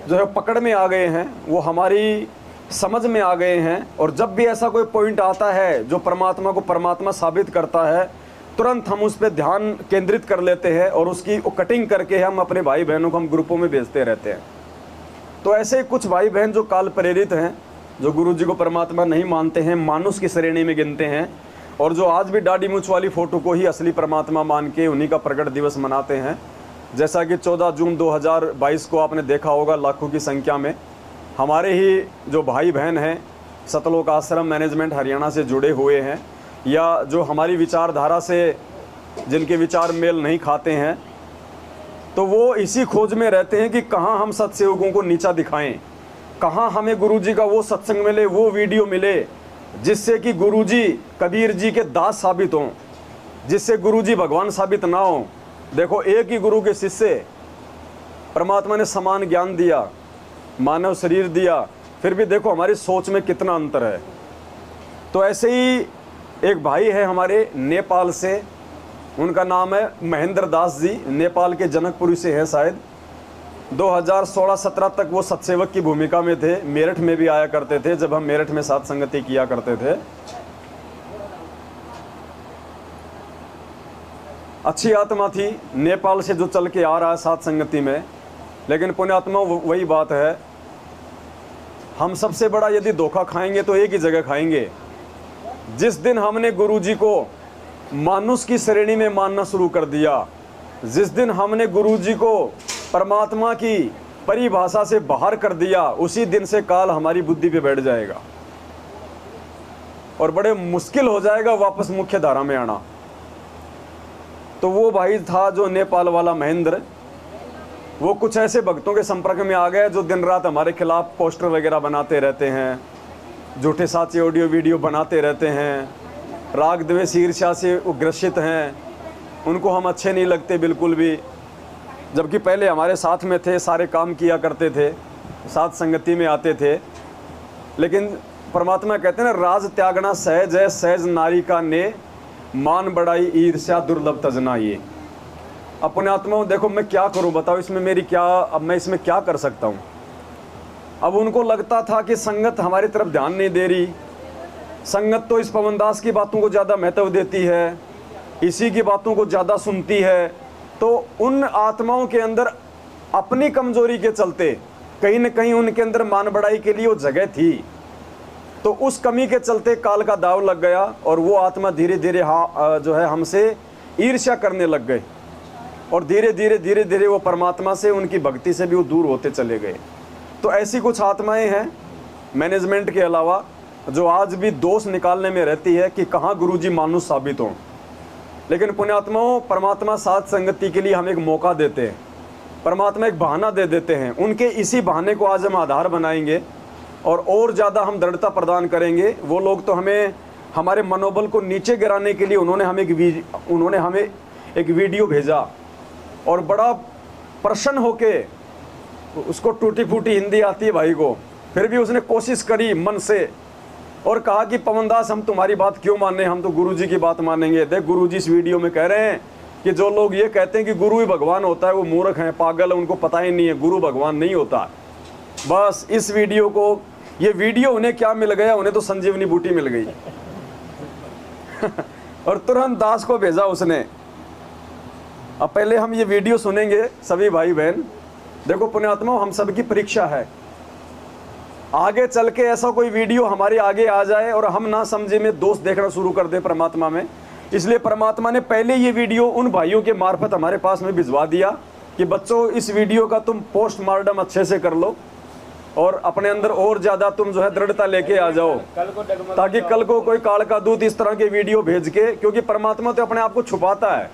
जो है पकड़ में आ गए हैं, वो हमारी समझ में आ गए हैं। और जब भी ऐसा कोई पॉइंट आता है जो परमात्मा को परमात्मा साबित करता है, तुरंत हम उस पर ध्यान केंद्रित कर लेते हैं और उसकी कटिंग करके हम अपने भाई बहनों को हम ग्रुपों में भेजते रहते हैं। तो ऐसे कुछ भाई बहन जो काल प्रेरित हैं, जो गुरु जी को परमात्मा नहीं मानते हैं, मानुष की श्रेणी में गिनते हैं, और जो आज भी डाडी मूछ वाली फ़ोटो को ही असली परमात्मा मान के उन्हीं का प्रकट दिवस मनाते हैं। जैसा कि 14 जून 2022 को आपने देखा होगा, लाखों की संख्या में हमारे ही जो भाई बहन हैं सतलोक आश्रम मैनेजमेंट हरियाणा से जुड़े हुए हैं, या जो हमारी विचारधारा से जिनके विचार मेल नहीं खाते हैं, तो वो इसी खोज में रहते हैं कि कहाँ हम सत्सेवकों को नीचा दिखाएं, कहाँ हमें गुरुजी का वो सत्संग मिले, वो वीडियो मिले जिससे कि गुरुजी कबीर जी के दास साबित हों, जिससे गुरुजी भगवान साबित ना हो। देखो, एक ही गुरु के शिष्य, परमात्मा ने समान ज्ञान दिया, मानव शरीर दिया, फिर भी देखो हमारी सोच में कितना अंतर है। तो ऐसे ही एक भाई है हमारे नेपाल से, उनका नाम है महेंद्र दास जी, नेपाल के जनकपुरी से है शायद। 2016-17 तक वो सत्सेवक की भूमिका में थे, मेरठ में भी आया करते थे जब हम मेरठ में साथ संगति किया करते थे। अच्छी आत्मा थी, नेपाल से जो चल के आ रहा है साथ संगति में। लेकिन पुण्यात्मा वही बात है, हम सबसे बड़ा यदि धोखा खाएंगे तो एक ही जगह खाएंगे। जिस दिन हमने गुरुजी को मानुष की श्रेणी में मानना शुरू कर दिया, जिस दिन हमने गुरुजी को परमात्मा की परिभाषा से बाहर कर दिया, उसी दिन से काल हमारी बुद्धि पे बैठ जाएगा और बड़े मुश्किल हो जाएगा वापस मुख्य धारा में आना। तो वो भाई था जो नेपाल वाला महेंद्र, वो कुछ ऐसे भक्तों के संपर्क में आ गए जो दिन रात हमारे खिलाफ पोस्टर वगैरह बनाते रहते हैं, झूठे साचे ऑडियो वीडियो बनाते रहते हैं, राग द्वेष ईर्ष्या से ग्रसित हैं, उनको हम अच्छे नहीं लगते बिल्कुल भी। जबकि पहले हमारे साथ में थे, सारे काम किया करते थे, साथ संगति में आते थे। लेकिन परमात्मा कहते हैं ना, राज त्यागना सहज है, सहज नारी का ने, मान बढ़ाई ईर्ष्या दुर्लभ तजना। ये अपने आत्मा देखो मैं क्या करूं, बताओ इसमें मेरी क्या, अब मैं इसमें क्या कर सकता हूं। अब उनको लगता था कि संगत हमारी तरफ ध्यान नहीं दे रही, संगत तो इस पवनदास की बातों को ज़्यादा महत्व देती है, इसी की बातों को ज़्यादा सुनती है। तो उन आत्माओं के अंदर अपनी कमजोरी के चलते कहीं न कहीं उनके अंदर मान बढ़ाई के लिए वो जगह थी, तो उस कमी के चलते काल का दाव लग गया और वो आत्मा धीरे धीरे जो है हमसे ईर्ष्या करने लग गए और धीरे धीरे वो परमात्मा से, उनकी भक्ति से भी वो दूर होते चले गए। तो ऐसी कुछ आत्माएं हैं मैनेजमेंट के अलावा जो आज भी दोष निकालने में रहती है कि कहाँ गुरुजी मानुष साबित हों। लेकिन पुण्यात्माओं, परमात्मा साथ संगति के लिए हम एक मौका देते हैं, परमात्मा एक बहाना दे देते हैं। उनके इसी बहाने को आज हम आधार बनाएंगे और ज़्यादा हम दृढ़ता प्रदान करेंगे। वो लोग तो हमें, हमारे मनोबल को नीचे गिराने के लिए उन्होंने हमें एक वीडियो भेजा और बड़ा प्रसन्न होके, उसको टूटी फूटी हिंदी आती है भाई को, फिर भी उसने कोशिश करी मन से और कहा कि पवनदास हम तुम्हारी बात क्यों माने, हम तो गुरुजी की बात मानेंगे। देख गुरुजी इस वीडियो में कह रहे हैं कि जो लोग ये कहते हैं कि गुरु ही भगवान होता है वो मूर्ख हैं, पागल है, उनको पता ही नहीं है गुरु भगवान नहीं होता। बस इस वीडियो को, ये वीडियो उन्हें क्या मिल गया, उन्हें तो संजीवनी बूटी मिल गई और तुरंत दास को भेजा उसने। अब पहले हम ये वीडियो सुनेंगे सभी भाई बहन। देखो पुण्यात्मा, हम सबकी परीक्षा है, आगे चल के ऐसा कोई वीडियो हमारे आगे आ जाए और हम ना समझे में दोष देखना शुरू कर दे परमात्मा में। इसलिए परमात्मा ने पहले ये वीडियो उन भाइयों के मार्फत हमारे पास में भिजवा दिया कि बच्चों इस वीडियो का तुम पोस्टमार्टम अच्छे से कर लो और अपने अंदर और ज़्यादा तुम जो है दृढ़ता लेके आ जाओ, ताकि कल को कोई काल का दूत इस तरह के वीडियो भेज के, क्योंकि परमात्मा तो अपने आप को छुपाता है।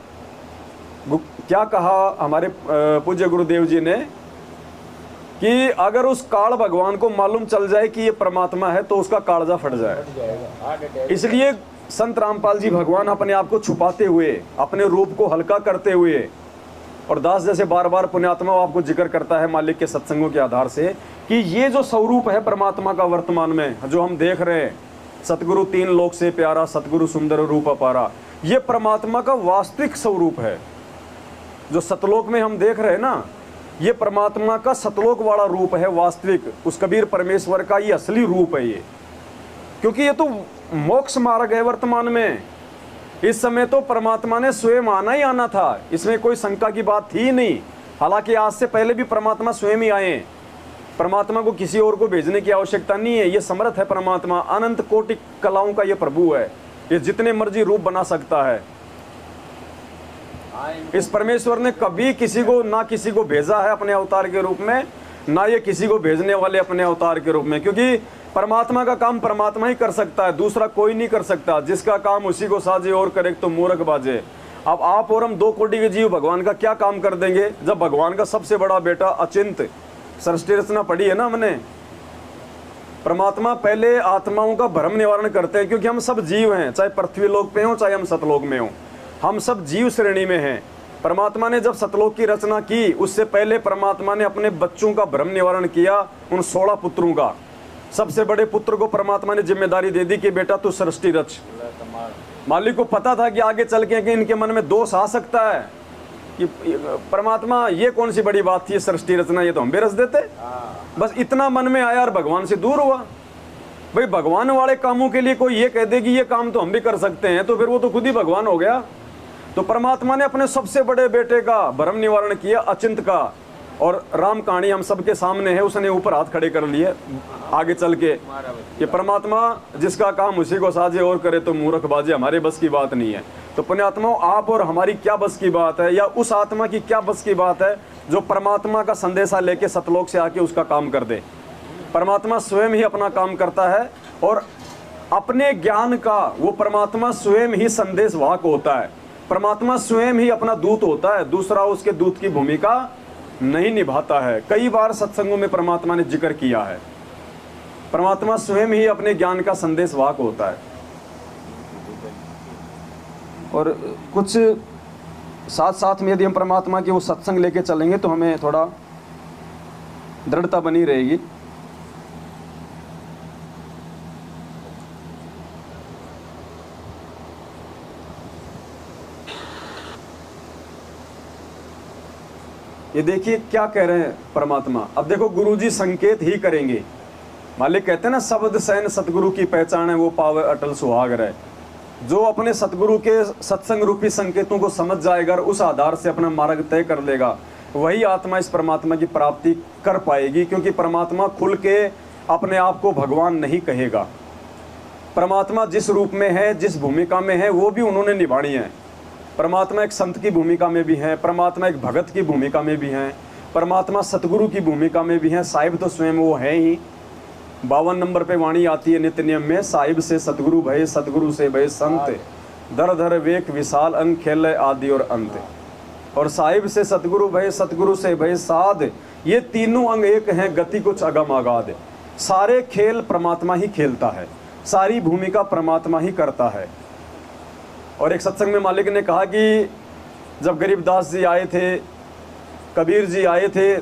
क्या कहा हमारे पूज्य गुरुदेव जी ने कि अगर उस काल भगवान को मालूम चल जाए कि ये परमात्मा है तो उसका कालजा फट जाए। इसलिए संत रामपाल जी भगवान अपने आप को छुपाते हुए, अपने रूप को हल्का करते हुए, और दास जैसे बार बार पुण्यात्मा आपको जिक्र करता है मालिक के सत्संगों के आधार से कि ये जो स्वरूप है परमात्मा का वर्तमान में जो हम देख रहे हैं, सतगुरु तीन लोक से प्यारा, सतगुरु सुंदर रूप अपारा, ये परमात्मा का वास्तविक स्वरूप है। जो सतलोक में हम देख रहे हैं ना, ये परमात्मा का सतलोक वाला रूप है वास्तविक, उस कबीर परमेश्वर का ये असली रूप है ये। क्योंकि ये तो मोक्ष मार्ग है वर्तमान में। इस समय तो परमात्मा ने स्वयं आना ही आना था, इसमें कोई शंका की बात थी ही नहीं। हालांकि आज से पहले भी परमात्मा स्वयं ही आए, परमात्मा को किसी और को भेजने की आवश्यकता नहीं है। ये समर्थ है परमात्मा, अनंत कोटि कलाओं का ये प्रभु है, ये जितने मर्जी रूप बना सकता है। इस परमेश्वर ने कभी किसी को भेजा है अपने अवतार के रूप में, ना ये किसी को भेजने वाले अपने अवतार के रूप में, क्योंकि परमात्मा का काम परमात्मा ही कर सकता है, दूसरा कोई नहीं कर सकता। जिसका काम उसी को साजे और करे तो मूर्ख बाजे। अब आप और हम दो कोटि के जीव भगवान का क्या काम कर देंगे, जब भगवान का सबसे बड़ा बेटा अचिंत, सृष्टि रचना पढ़ी है ना हमने। परमात्मा पहले आत्माओं का भ्रम निवारण करते हैं, क्योंकि हम सब जीव हैं, चाहे पृथ्वी लोक पे हो चाहे हम सतलोक में हो, हम सब जीव श्रेणी में हैं। परमात्मा ने जब सतलोक की रचना की, उससे पहले परमात्मा ने अपने बच्चों का भ्रम निवारण किया। उन 16 पुत्रों का सबसे बड़े पुत्र को परमात्मा ने जिम्मेदारी दे दी कि बेटा तू सृष्टि रच। मालिक को पता था कि आगे चल के इनके मन में दोष आ सकता है कि परमात्मा ये कौन सी बड़ी बात थी सृष्टि रचना, ये तो हम भी रच देते। बस इतना मन में आया और भगवान से दूर हुआ। भाई भगवान वाले कामों के लिए कोई ये कह दे कि ये काम तो हम भी कर सकते हैं, तो फिर वो तो खुद ही भगवान हो गया। तो परमात्मा ने अपने सबसे बड़े बेटे का भ्रम निवारण किया, अचिंत का। और राम कहानी हम सबके सामने है, उसने ऊपर हाथ खड़े कर लिए आगे चल के कि परमात्मा जिसका काम उसी को साजे और करे तो मूर्ख बाजे, हमारे बस की बात नहीं है। तो पुण्यात्माओं, आप और हमारी क्या बस की बात है, या उस आत्मा की क्या बस की बात है जो परमात्मा का संदेशा लेके सतलोक से आके उसका काम कर दे। परमात्मा स्वयं ही अपना काम करता है और अपने ज्ञान का वो परमात्मा स्वयं ही संदेश वाहक होता है। परमात्मा स्वयं ही अपना दूत होता है, दूसरा उसके दूत की भूमिका नहीं निभाता है। कई बार सत्संगों में परमात्मा ने जिक्र किया है, परमात्मा स्वयं ही अपने ज्ञान का संदेश वाहक होता है। और कुछ साथ साथ में यदि हम परमात्मा के वो सत्संग लेके चलेंगे तो हमें थोड़ा दृढ़ता बनी रहेगी। ये देखिए क्या कह रहे हैं परमात्मा। अब देखो गुरुजी संकेत ही करेंगे। मालिक कहते हैं ना, शब्द सैन सतगुरु की पहचान है वो पावे अटल सुहाग रहे। जो अपने सतगुरु के सत्संग रूपी संकेतों को समझ जाएगा और उस आधार से अपना मार्ग तय कर लेगा, वही आत्मा इस परमात्मा की प्राप्ति कर पाएगी, क्योंकि परमात्मा खुल के अपने आप को भगवान नहीं कहेगा। परमात्मा जिस रूप में है, जिस भूमिका में है, वो भी उन्होंने निभानी है। परमात्मा एक संत की भूमिका में भी है, परमात्मा एक भगत की भूमिका में भी है, परमात्मा सतगुरु की भूमिका में भी है। साहिब तो स्वयं वो है ही। 52 नंबर पे वाणी आती है नित्य नियम में, साहिब से सतगुरु भय, सतगुरु से भय संत, दर धर वेक विशाल अंग खेल आदि और अंत। और साहिब से सतगुरु भय, सतगुरु से भय साध, ये तीनों अंग एक हैं, गति कुछ अगम आगाध। सारे खेल परमात्मा ही खेलता है, सारी भूमिका परमात्मा ही करता है। और एक सत्संग में मालिक ने कहा कि जब गरीबदास जी आए थे, कबीर जी आए थे,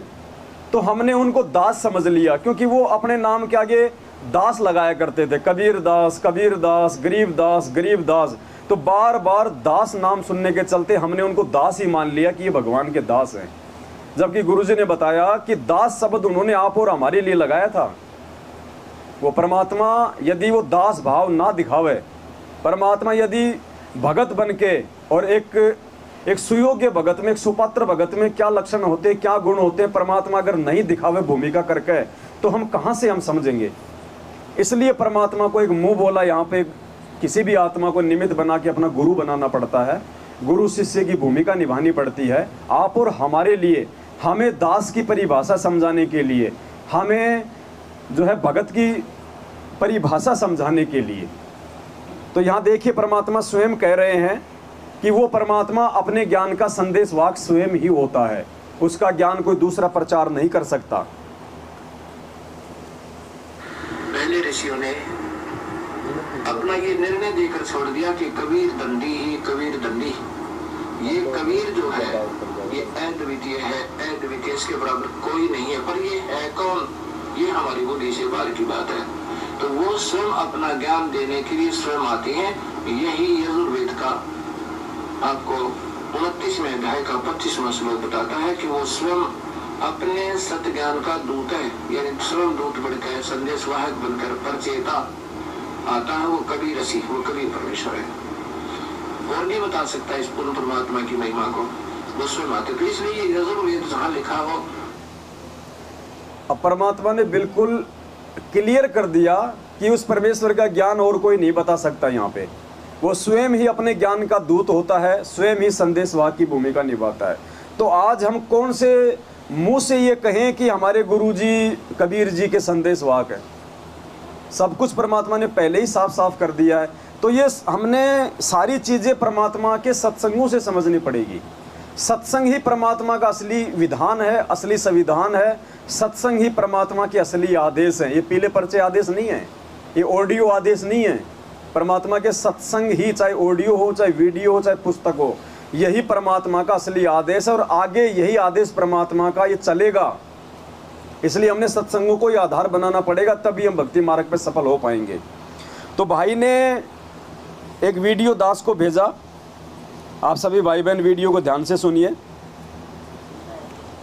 तो हमने उनको दास समझ लिया, क्योंकि वो अपने नाम के आगे दास लगाया करते थे। कबीर दास, कबीर दास, गरीब दास, गरीब दास। तो बार बार दास नाम सुनने के चलते हमने उनको दास ही मान लिया कि ये भगवान के दास हैं। जबकि गुरुजी ने बताया कि दास शब्द उन्होंने आप और हमारे लिए लगाया था। वो परमात्मा यदि वो दास भाव ना दिखावे, परमात्मा यदि भगत बन के, और एक सुयोग्य भगत में, एक सुपात्र भगत में क्या लक्षण होते हैं, क्या गुण होते हैं, परमात्मा अगर नहीं दिखावे भूमिका करके, तो हम कहाँ से हम समझेंगे। इसलिए परमात्मा को एक मुंह बोला यहाँ पे किसी भी आत्मा को निमित्त बना के अपना गुरु बनाना पड़ता है। गुरु शिष्य की भूमिका निभानी पड़ती है। आप और हमारे लिए, हमें दास की परिभाषा समझाने के लिए, हमें जो है भगत की परिभाषा समझाने के लिए। तो यहाँ देखिए परमात्मा स्वयं कह रहे हैं कि वो परमात्मा अपने ज्ञान का संदेश वाक स्वयं ही होता है, उसका ज्ञान कोई दूसरा प्रचार नहीं कर सकता। पहले ऋषियों ने अपना ये निर्णय देकर छोड़ दिया कि कबीर दंडी ही कबीर दंडी। ये कबीर जो है ये अद्वितीय है, अद्वितीय, इसके बराबर कोई नहीं है। पर ये है कौन? ये हमारी बुद्धि से बाहर की बात है। तो वो स्वयं अपना ज्ञान देने के लिए स्वयं आती हैं। यही यजुर्वेद का आपको 29वें अध्याय का 25वां श्लोक बताता है कि वो स्वयं अपने सत्य ज्ञान का दूत है, यानी स्वयं दूत बनकर, संदेश वाहक बनकर, परचेता आता है। वो कबीर रसी, वो कबीर परमेश्वर है, और नहीं बता सकता इस पूर्ण परमात्मा की महिमा को, वो स्वयं आते। तो इसलिए ये यजुर्वेद जहाँ लिखा हो, अब परमात्मा ने बिल्कुल क्लियर कर दिया कि उस परमेश्वर का ज्ञान और कोई नहीं बता सकता। यहाँ पे वो स्वयं ही अपने ज्ञान का दूत होता है, स्वयं ही संदेशवाहक की भूमिका निभाता है। तो आज हम कौन से मुंह से ये कहें कि हमारे गुरुजी कबीर जी के संदेशवाहक हैं? सब कुछ परमात्मा ने पहले ही साफ साफ कर दिया है। तो ये हमने सारी चीज़ें परमात्मा के सत्संगों से समझनी पड़ेगी। सत्संग ही परमात्मा का असली विधान है, असली संविधान है। सत्संग ही परमात्मा के असली आदेश हैं। ये पीले पर्चे आदेश नहीं है, ये ऑडियो आदेश नहीं है। परमात्मा के सत्संग ही, चाहे ऑडियो हो, चाहे वीडियो हो, चाहे पुस्तक हो, यही परमात्मा का असली आदेश है। और आगे यही आदेश परमात्मा का ये चलेगा। इसलिए हमने सत्संगों को ये आधार बनाना पड़ेगा, तभी हम भक्ति मार्ग पर सफल हो पाएंगे। तो भाई ने एक वीडियो दास को भेजा, आप सभी भाई बहन वीडियो को ध्यान से सुनिए।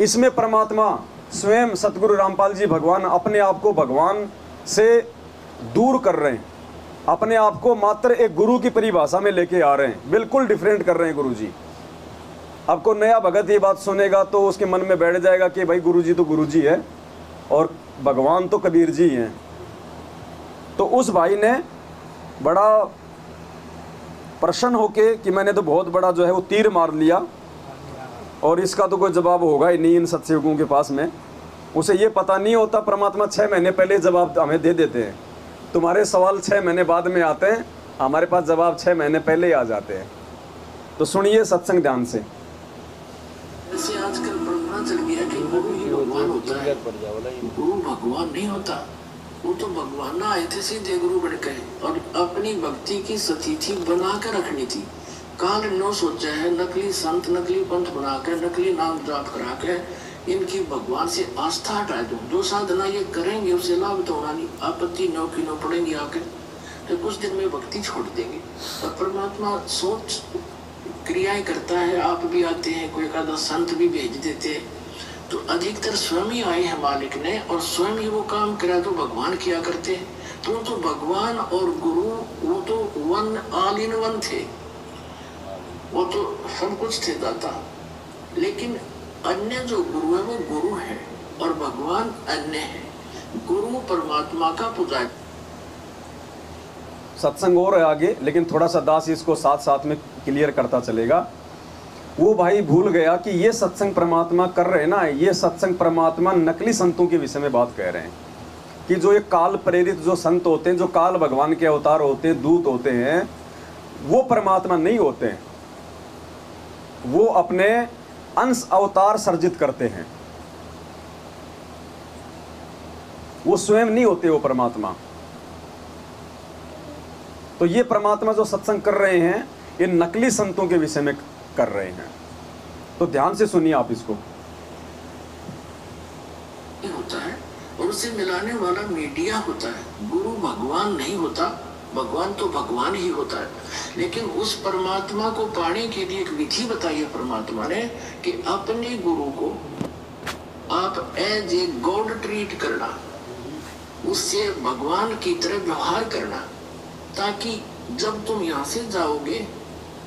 इसमें परमात्मा स्वयं सतगुरु रामपाल जी भगवान अपने आप को भगवान से दूर कर रहे हैं, अपने आप को मात्र एक गुरु की परिभाषा में लेके आ रहे हैं, बिल्कुल डिफरेंट कर रहे हैं गुरु जी। अब को नया भगत ये बात सुनेगा तो उसके मन में बैठ जाएगा कि भाई गुरु जी तो गुरु जी है और भगवान तो कबीर जी हैं। तो उस भाई ने बड़ा प्रसन्न होके कि मैंने तो बहुत बड़ा जो है वो तीर मार लिया और इसका तो कोई जवाब होगा ही नहीं इन सत्संगों के पास में। उसे ये पता नहीं होता परमात्मा 6 महीने पहले जवाब हमें दे देते हैं। तुम्हारे सवाल 6 महीने बाद में आते हैं, हमारे पास जवाब 6 महीने पहले ही आ जाते हैं। तो सुनिए सत्संग ध्यान से। ऐसे आजकल परंपरा चल गया कि गुरु ही भगवान होता है। गुरु भगवान नहीं होता, वो तो भगवान आए थे सीधे गुरु बन के, और अपनी भक्ति की स्थिति बना कर रखनी थी। काल नो सोचा है नकली संत, नकली पंथ बना के, नकली नाम जाप करा के इनकी भगवान से आस्था हटा दो। जो साधना ये करेंगे उससे लाभ तो होना नहीं, आपत्ति नो की नो पड़ेंगी आकर, तो कुछ दिन में भक्ति छोड़ देंगे। और परमात्मा सोच क्रियाएं करता है। आप भी आते हैं, कोई एकाधा संत भी भेज देते हैं, तो अधिकतर स्वयं ही आए हैं मालिक ने, और स्वयं ही वो काम करा तो भगवान किया करते हैं। तो भगवान और गुरु वो तो वन, ऑल इन वन थे, वो तो सब कुछ थे दाता। लेकिन अन्य जो गुरु है वो गुरु है और भगवान अन्य है। गुरु परमात्मा का पुजारी। सत्संग और है आगे, लेकिन थोड़ा सा दास इसको साथ साथ में क्लियर करता चलेगा। वो भाई भूल गया कि ये सत्संग परमात्मा कर रहे हैं ना, ये सत्संग परमात्मा नकली संतों के विषय में बात कह रहे हैं कि जो ये काल प्रेरित जो संत होते हैं, जो काल भगवान के अवतार होते हैं, दूत होते हैं, वो परमात्मा नहीं होते हैं। वो अपने अंश अवतार सर्जित करते हैं, वो स्वयं नहीं होते वो परमात्मा। तो ये परमात्मा जो सत्संग कर रहे हैं, ये नकली संतों के विषय में कर रहे हैं। तो ध्यान से सुनिए आप इसको। होता है और उसे मिलाने वाला मीडिया होता है। गुरु भगवान नहीं होता, भगवान तो भगवान ही होता है। लेकिन उस परमात्मा को पाने के लिए एक विधि बताई है परमात्मा ने कि अपने गुरु को आप एज ए गॉड ट्रीट करना, उससे भगवान की तरह व्यवहार करना, ताकि जब तुम यहाँ से जाओगे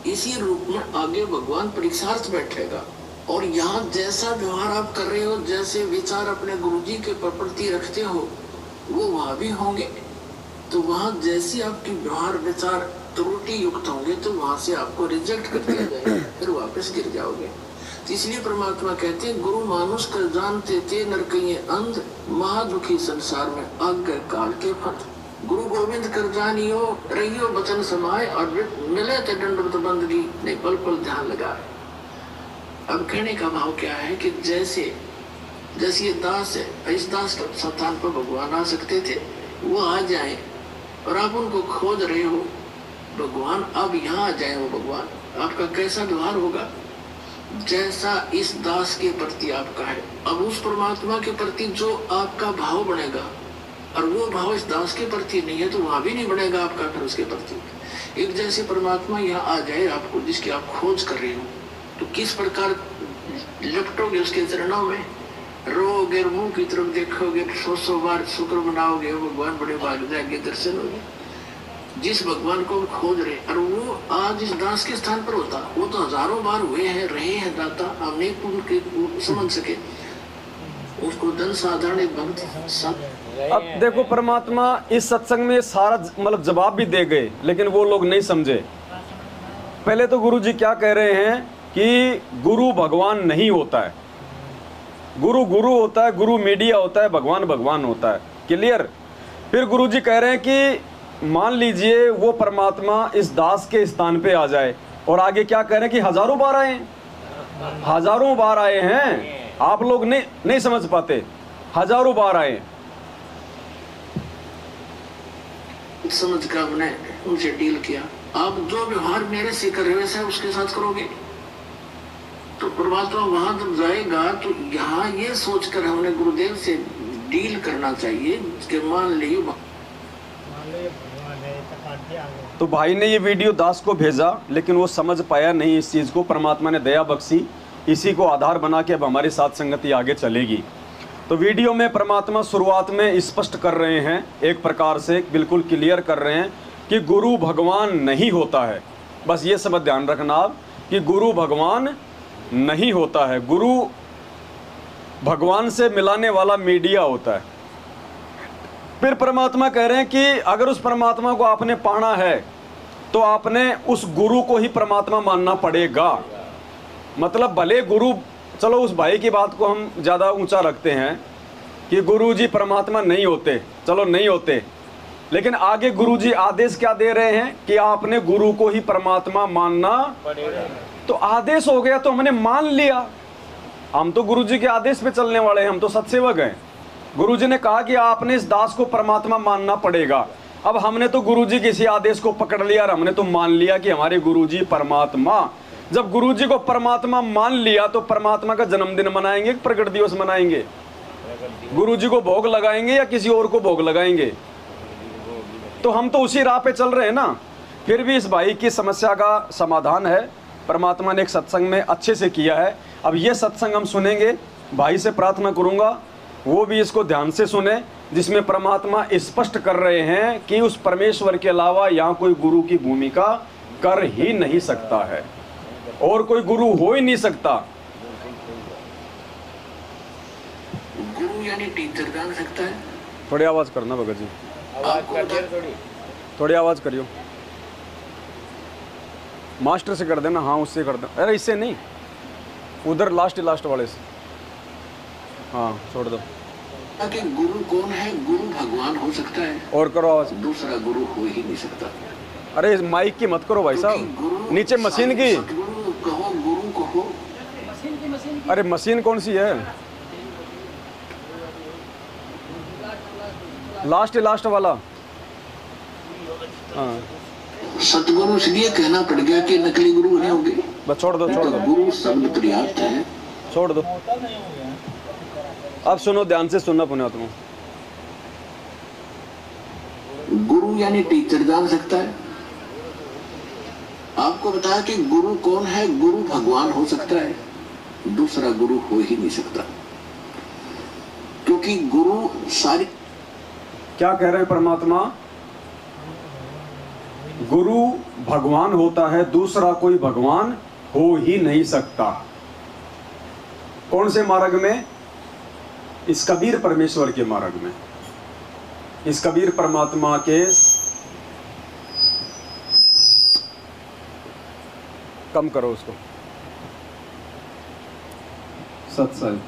इसी रूप में आगे भगवान परीक्षार्थ बैठेगा। और यहाँ जैसा व्यवहार आप कर रहे हो, जैसे विचार अपने गुरुजी के प्रति रखते हो, वो वहाँ भी होंगे। तो वहाँ जैसी आपकी व्यवहार विचार त्रुटि युक्त होंगे तो वहाँ से आपको रिजेक्ट कर दिया जाएगा, फिर वापस गिर जाओगे। तो इसलिए परमात्मा कहते हैं गुरु मानुष कर जानते थे नरकइये अंध, महादुखी संसार में आज्ञा काल के फंद। गुरु गोविंद कर जानियो रहियो बचन समाए, और मिले थे दंडवत बंदगी नहीं पल पल ध्यान लगाए। अब कहने का भाव क्या है कि जैसे ये दास है, इस दास के स्थान पर भगवान आ सकते थे, वो आ जाए और आप उनको खोज रहे हो, भगवान अब यहाँ आ जाए। वो भगवान आपका कैसा व्यवहार होगा, जैसा इस दास के प्रति आपका है। अब उस परमात्मा के प्रति जो आपका भाव बनेगा, और वो भाव इस दास के प्रति नहीं है तो वहां भी नहीं बनेगा आपका फिर उसके प्रति। एक जैसे परमात्मा यहाँ आ जाए आपको, जिसकी आप खोज कर रहे हो, तो किस प्रकार लपटोगे उसके चरणों में, रोगे, मुंह की तरफ देखोगे, 100 बार शुक्र मनाओगे, भगवान बड़े भाग जाएंगे, दर्शन होंगे। जिस भगवान को खोज रहे, और वो आज इस दास के स्थान पर होता, वो तो हजारों बार हुए हैं, रहे हैं दाता, हम नहीं उनके समझ सके। उसको धन साधारण एक भक्त। अब देखो परमात्मा इस सत्संग में सारा मतलब जवाब भी दे गए, लेकिन वो लोग नहीं समझे। पहले तो गुरु जी क्या कह रहे हैं कि गुरु भगवान नहीं होता है, गुरु गुरु होता है, गुरु मीडिया होता है, भगवान भगवान होता है। क्लियर। फिर गुरु जी कह रहे हैं कि मान लीजिए वो परमात्मा इस दास के स्थान पे आ जाए, और आगे क्या कह रहे हैं कि हजारों बार आए, हजारों बार आए हैं। आप लोग नहीं समझ पाते, हजारों बार आए। समझ कर हमने उनसे डील किया, आप जो व्यवहार मेरे से कर रहे हैं उसके साथ करोगे। तो परमात्मा वहां जब जाएगा तो यहाँ ये सोचकर हमने गुरुदेव से डील करना चाहिए कि मान लीजिए। तो भाई ने ये वीडियो दास को भेजा, लेकिन वो समझ पाया नहीं इस चीज़ को। परमात्मा ने दया बख्शी, इसी को आधार बना के अब हमारी साथ संगति आगे चलेगी। तो वीडियो में परमात्मा शुरुआत में स्पष्ट कर रहे हैं, एक प्रकार से बिल्कुल क्लियर कर रहे हैं कि गुरु भगवान नहीं होता है। बस ये सब ध्यान रखना आप कि गुरु भगवान नहीं होता है, गुरु भगवान से मिलाने वाला मीडिया होता है। फिर परमात्मा कह रहे हैं कि अगर उस परमात्मा को आपने पाना है तो आपने उस गुरु को ही परमात्मा मानना पड़ेगा। मतलब भले गुरु, चलो उस भाई की बात को हम ज़्यादा ऊंचा रखते हैं कि गुरु जी परमात्मा नहीं होते, चलो नहीं होते, लेकिन आगे गुरु जी आदेश क्या दे रहे हैं कि आपने गुरु को ही परमात्मा मानना पड़ेगा। तो आदेश हो गया तो हमने मान लिया, हम तो गुरु जी के आदेश पे चलने वाले हैं, हम तो सत्सेवक हैं। गुरु जी ने कहा कि आपने इस दास को परमात्मा मानना पड़ेगा। अब हमने तो गुरु जी किसी आदेश को पकड़ लिया और हमने तो मान लिया कि हमारे गुरु जी परमात्मा। जब गुरु जी को परमात्मा मान लिया तो परमात्मा का जन्मदिन मनाएंगे, प्रकट दिवस मनाएंगे, गुरु जी को भोग लगाएंगे या किसी और को भोग लगाएंगे? तो हम तो उसी राह पे चल रहे हैं ना। फिर भी इस भाई की समस्या का समाधान है, परमात्मा ने एक सत्संग में अच्छे से किया है। अब ये सत्संग हम सुनेंगे, भाई से प्रार्थना करूंगा वो भी इसको ध्यान से सुने, जिसमें परमात्मा स्पष्ट कर रहे हैं कि उस परमेश्वर के अलावा यहाँ कोई गुरु की भूमिका कर ही नहीं सकता है और कोई गुरु हो ही नहीं सकता। गुरु यानी टीचर जान सकता है। थोड़ी आवाज़ करना भगत जी, आवाज कर दिया थोड़ी आवाज़ करियो। मास्टर से कर देना, हाँ उससे कर देना। अरे इससे नहीं, उधर लास्ट वाले से, हाँ छोड़ दो। कि गुरु कौन है? गुरु भगवान हो सकता है, और करो आवाज़। दूसरा गुरु हो ही नहीं सकता। अरे माइक की मत करो भाई साहब, नीचे मशीन की। सतगुरु कहो, गुरु कहो। अरे मशीन कौन सी है? लास्ट वाला, हाँ। सतगुरु इसलिए कहना पड़ गया कि नकली गुरु नहीं होंगे। बस छोड़ दो। गुरु शब्द पर्याप्त है, छोड़ दो। अब सुनो, ध्यान से सुनना पुण्यात्मा। गुरु यानी टीचर जान सकता है। आपको बताया कि गुरु कौन है? गुरु भगवान हो सकता है, दूसरा गुरु हो ही नहीं सकता, क्योंकि गुरु सारी। क्या कह रहे हैं परमात्मा? गुरु भगवान होता है, दूसरा कोई भगवान हो ही नहीं सकता। कौन से मार्ग में? इस कबीर परमेश्वर के मार्ग में, इस कबीर परमात्मा के। कम करो उसको, सत्संग।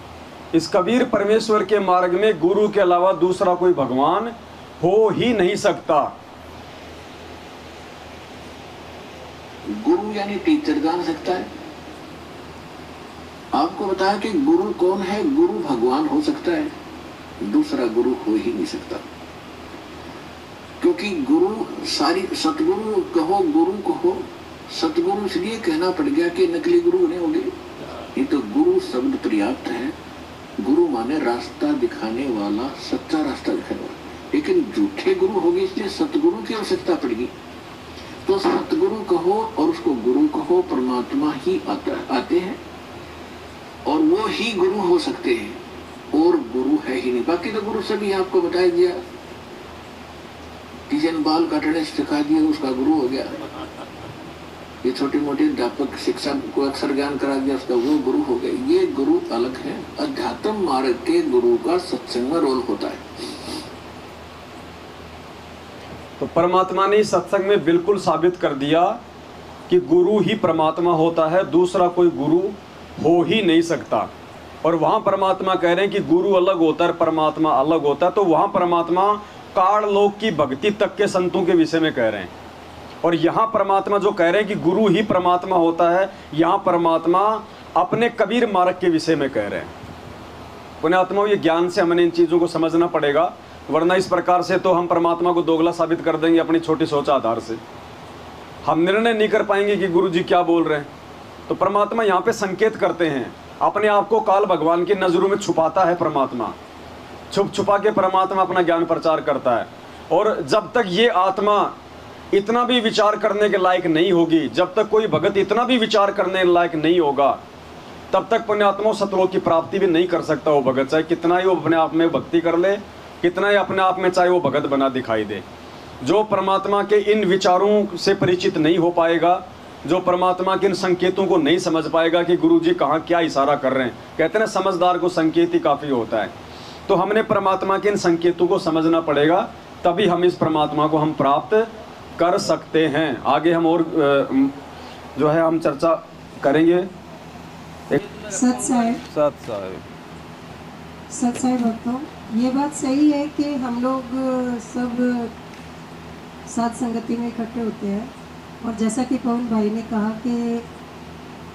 इस कबीर परमेश्वर के मार्ग में गुरु के अलावा दूसरा कोई भगवान हो ही नहीं सकता। गुरु यानी टीचर जान सकता है। आपको बताया कि गुरु कौन है? गुरु भगवान हो सकता है, दूसरा गुरु हो ही नहीं सकता, क्योंकि गुरु सारी। सतगुरु कहो, गुरु कहो। सतगुरु इसलिए कहना पड़ गया कि नकली गुरु नहीं होंगे। ये तो गुरु शब्द पर्याप्त है। गुरु माने रास्ता दिखाने वाला, सच्चा रास्ता दिखाने वाला। लेकिन झूठे गुरु हो गए, इसलिए सतगुरु की आवश्यकता पड़ेगी। तो सतगुरु कहो और उसको गुरु कहो, परमात्मा ही आते हैं और वो ही गुरु हो सकते हैं, और गुरु है ही नहीं। बाकी तो गुरु सभी आपको बताया दिया। किसी ने बाल काटने सिखा दिया, उसका गुरु हो गया। ये छोटी मोटी अध्यापक शिक्षा को अक्षर ज्ञान करा दिया, उसका वो गुरु हो गए। ये गुरु अलग है। अध्यात्म मार्ग के गुरु का सत्संग में रोल होता है। तो परमात्मा ने सत्संग में बिल्कुल साबित कर दिया कि गुरु ही परमात्मा होता है, दूसरा कोई गुरु हो ही नहीं सकता। और वहाँ परमात्मा कह रहे हैं कि गुरु अलग होता है, परमात्मा अलग होता है। तो वहाँ परमात्मा काल लोक की भक्ति तक के संतों के विषय में कह रहे हैं। और यहाँ परमात्मा जो कह रहे हैं कि गुरु ही परमात्मा होता है, यहाँ परमात्मा अपने कबीर मार्ग के विषय में कह रहे हैं। पुण्यात्मा, ये ज्ञान से हमें इन चीज़ों को समझना पड़ेगा, वरना इस प्रकार से तो हम परमात्मा को दोगला साबित कर देंगे अपनी छोटी सोच आधार से। हम निर्णय नहीं कर पाएंगे कि गुरु जी क्या बोल रहे हैं। तो परमात्मा यहाँ पे संकेत करते हैं, अपने आप को काल भगवान की नजरों में छुपाता है परमात्मा। छुपा के परमात्मा अपना ज्ञान प्रचार करता है। और जब तक ये आत्मा इतना भी विचार करने के लायक नहीं होगी, जब तक कोई भगत इतना भी विचार करने के लायक नहीं होगा, तब तक पुण्यात्मा सतलोक की प्राप्ति भी नहीं कर सकता वो भगत। चाहे कितना ही वो अपने आप में भक्ति कर ले, कितना ही अपने आप में चाहे वो भगत बना दिखाई दे, जो परमात्मा के इन विचारों से परिचित नहीं हो पाएगा, जो परमात्मा के इन संकेतों को नहीं समझ पाएगा कि गुरु जी कहाँ क्या इशारा कर रहे हैं। कहते हैं समझदार को संकेत ही काफ़ी होता है। तो हमने परमात्मा के इन संकेतों को समझना पड़ेगा, तभी हम इस परमात्मा को हम प्राप्त कर सकते हैं। आगे हम और जो है हम चर्चा करेंगे। सत साहिब भक्तों, ये बात सही है कि हम लोग सब साथ संगति में इकट्ठे होते हैं, और जैसा कि पवन भाई ने कहा कि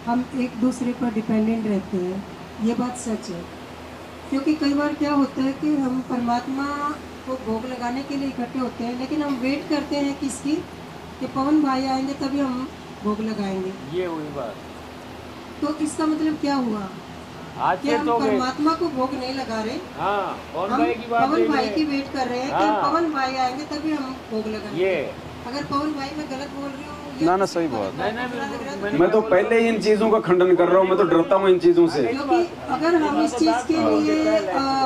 हम एक दूसरे पर डिपेंडेंट रहते हैं, ये बात सच है। क्योंकि कई बार क्या होता है कि हम परमात्मा को भोग लगाने के लिए इकट्ठे होते हैं, लेकिन हम वेट करते हैं किसकी, कि पवन भाई आएंगे तभी हम भोग लगाएंगे। ये हुई बात। तो इसका मतलब क्या हुआ? आज कि हम परमात्मा को भोग नहीं लगा रहे, हाँ, हम पवन भाई की वेट कर रहे हैं कि पवन भाई आएंगे तभी हम भोग लगाएंगे। ये अगर पवन भाई मैं गलत बोल रही हूँ ना सही बात। मैं तो पहले ही इन चीज़ों का खंडन कर रहा हूँ, मैं तो डरता हूँ इन चीज़ों से। क्योंकि अगर हम इस चीज़ के लिए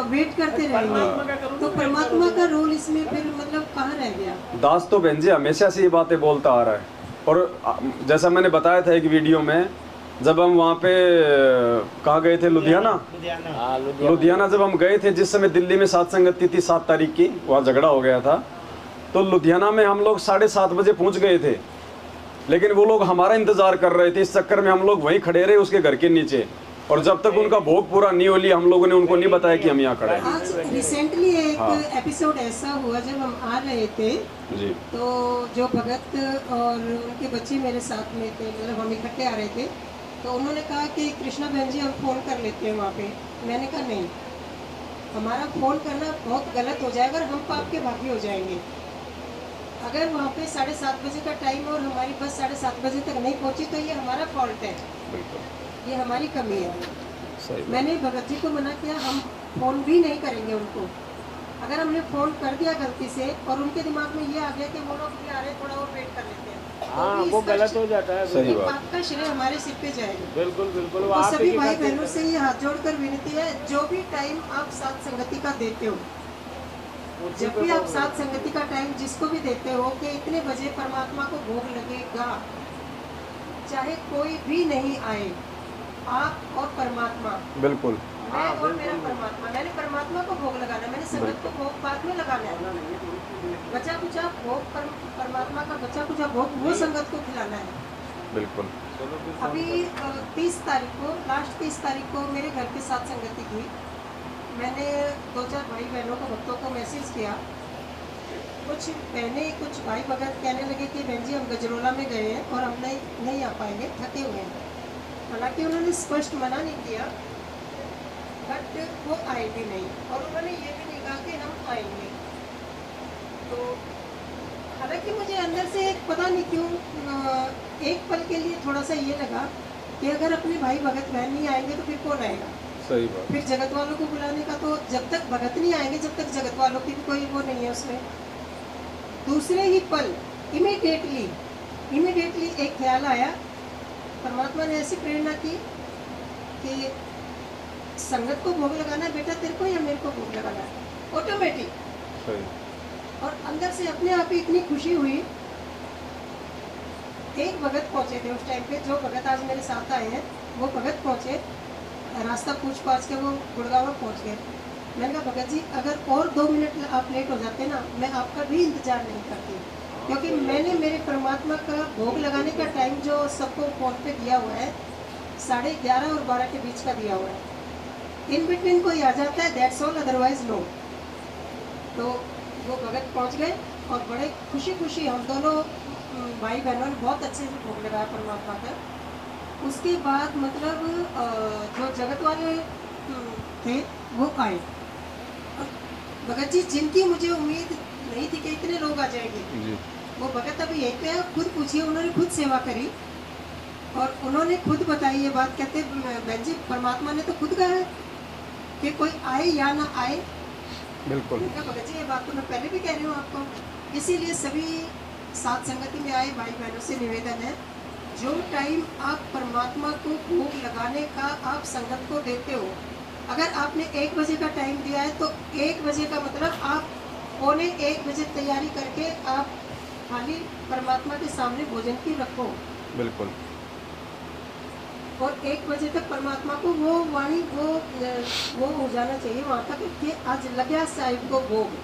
वेट करते रहेंगे तो परमात्मा का रोल इसमें फिर मतलब कहाँ रह गया? दास तो बहन जी हमेशा से ये बातें बोलता आ रहा है। और जैसा मैंने बताया था एक वीडियो में जब हम वहाँ पे कहाँ गए थे, लुधियाना। हाँ लुधियाना। लुधियाना जब हम गए थे, जिस समय दिल्ली में सात संगति थी 7 तारीख की, वहाँ झगड़ा हो गया था, तो लुधियाना में हम लोग 7:30 बजे पहुँच गए थे, लेकिन वो लोग हमारा इंतज़ार कर रहे थे। इस चक्कर में हम लोग वहीं खड़े रहे उसके घर के नीचे, और जब तक उनका भोग पूरा नहीं हो लिया हम लोगों ने उनको नहीं बताया कि हम यहाँ खड़े हैं। आज रिसेंटली एक एपिसोड ऐसा हुआ, जब हम आ रहे थे जी। तो जो भगत और उनके बच्चे मेरे साथ में थे, मतलब हम इकट्ठे आ रहे थे, तो उन्होंने कहा कि कृष्णा बहन जी हम फ़ोन कर लेते हैं वहाँ पे। मैंने कहा नहीं, हमारा फ़ोन करना बहुत गलत हो जाएगा और हम पाप के भागी हो जाएंगे। अगर वहाँ पे 7:30 बजे का टाइम और हमारी बस 7:30 बजे तक नहीं पहुँची तो ये हमारा फॉल्ट है, बिल्कुल ये हमारी कमी है। सही। मैंने भगत जी को मना किया, हम फ़ोन भी नहीं करेंगे उनको। अगर हमने फ़ोन कर दिया गलती से और उनके दिमाग में ये आ गया कि वो लोग भी आ रहे हैं, थोड़ा और वेट कर लेते हैं, हाँ तो भी वो इसका गलत हो जाता है। सही बात। पाप का श्रेय हमारे सिर पे जाएगा। बिल्कुल बिल्कुल। वो तो आप सभी ही भाई करते बहनों हैं। से ये हाथ जोड़कर विनती है, जो भी टाइम आप साथ संगति का देते हो, उसी जब पे भी आप फोकस साथ संगति का टाइम जिसको भी देते हो कि इतने बजे परमात्मा को भोग लगेगा, चाहे कोई भी नहीं आए, आप और परमात्मा, बिल्कुल मैं और मेरा परमात्मा, मैंने परमात्मा को भोग लगाना, मैंने संगत को भोग बाद में लगाना है। बचा कुचा भोग परमात्मा का बचा कुचा भोग वो संगत को खिलाना है। बिल्कुल। अभी 30 तारीख को, लास्ट 30 तारीख को मेरे घर के साथ संगति की, मैंने 2-4 भाई बहनों को, भक्तों को मैसेज किया। कुछ बहनें, कुछ भाई भगत कहने लगे कि बहन जी हम गजरोला में गए हैं और हम नहीं आ पाएंगे, थके हुए हैं। हालांकि उन्होंने स्पष्ट मना नहीं किया, बट वो आए भी नहीं और उन्होंने ये भी नहीं कहा कि हम आएंगे। तो हालांकि मुझे अंदर से पता नहीं क्यों एक पल के लिए थोड़ा सा ये लगा कि अगर अपने भाई भगत बहन नहीं आएंगे तो फिर कौन आएगा। सही बात। फिर जगत वालों को बुलाने का, तो जब तक भगत नहीं आएंगे जब तक जगत वालों की भी कोई वो नहीं है उसमें। दूसरे ही पल इमीडिएटली एक ख्याल आया, परमात्मा ने ऐसी प्रेरणा की कि संगत को भोग लगाना है बेटा तेरे को या मेरे को भोग लगाना है, ऑटोमेटिक। सही। और अंदर से अपने आप ही इतनी खुशी हुई। एक भगत पहुंचे थे उस टाइम पे, जो भगत आज मेरे साथ आए हैं वो भगत पहुंचे, रास्ता पूछ पाछ के वो गुड़गांव पहुंच गए। मैंने कहा भगत जी अगर और 2 मिनट आप लेट हो जाते ना, मैं आपका भी इंतजार नहीं करती, क्योंकि मैंने मेरे परमात्मा का भोग लगाने का टाइम जो सबको फोन पे दिया हुआ है 11:30 और 12 के बीच का दिया हुआ है। इन बिटवीन कोई आ जाता है दैट्स ऑल, अदरवाइज नो। तो वो भगत पहुंच गए और बड़े खुशी हम दोनों भाई बहनों ने बहुत अच्छे से भोग लगाया परमात्मा का। उसके बाद मतलब जो जगत वाले थे वो आए। भगत जी जिनकी मुझे उम्मीद नहीं थी कि इतने लोग आ जाएंगे, जी। वो भगत अभी यहीं पे है, खुद पूछिए, उन्होंने खुद सेवा करी और उन्होंने खुद बताई ये बात। कहते बहन जी परमात्मा ने तो खुद कहा है कि कोई आए या ना आए। बिल्कुल। भगत जी ये बात तो मैं पहले भी कह रही हूँ आपको। इसीलिए सभी साथ संगति में आए भाई बहनों से निवेदन है, जो टाइम आप परमात्मा को भोग लगाने का आप संगत को देते हो, अगर आपने 1 बजे का टाइम दिया है तो 1 बजे का मतलब आप 1:45 बजे तैयारी करके आप खाली परमात्मा के सामने भोजन की रखो। बिल्कुल। और 1 बजे तक परमात्मा को वो वाणी वो हो जाना चाहिए वहाँ तक कि आज लग्या साहिब को भोग,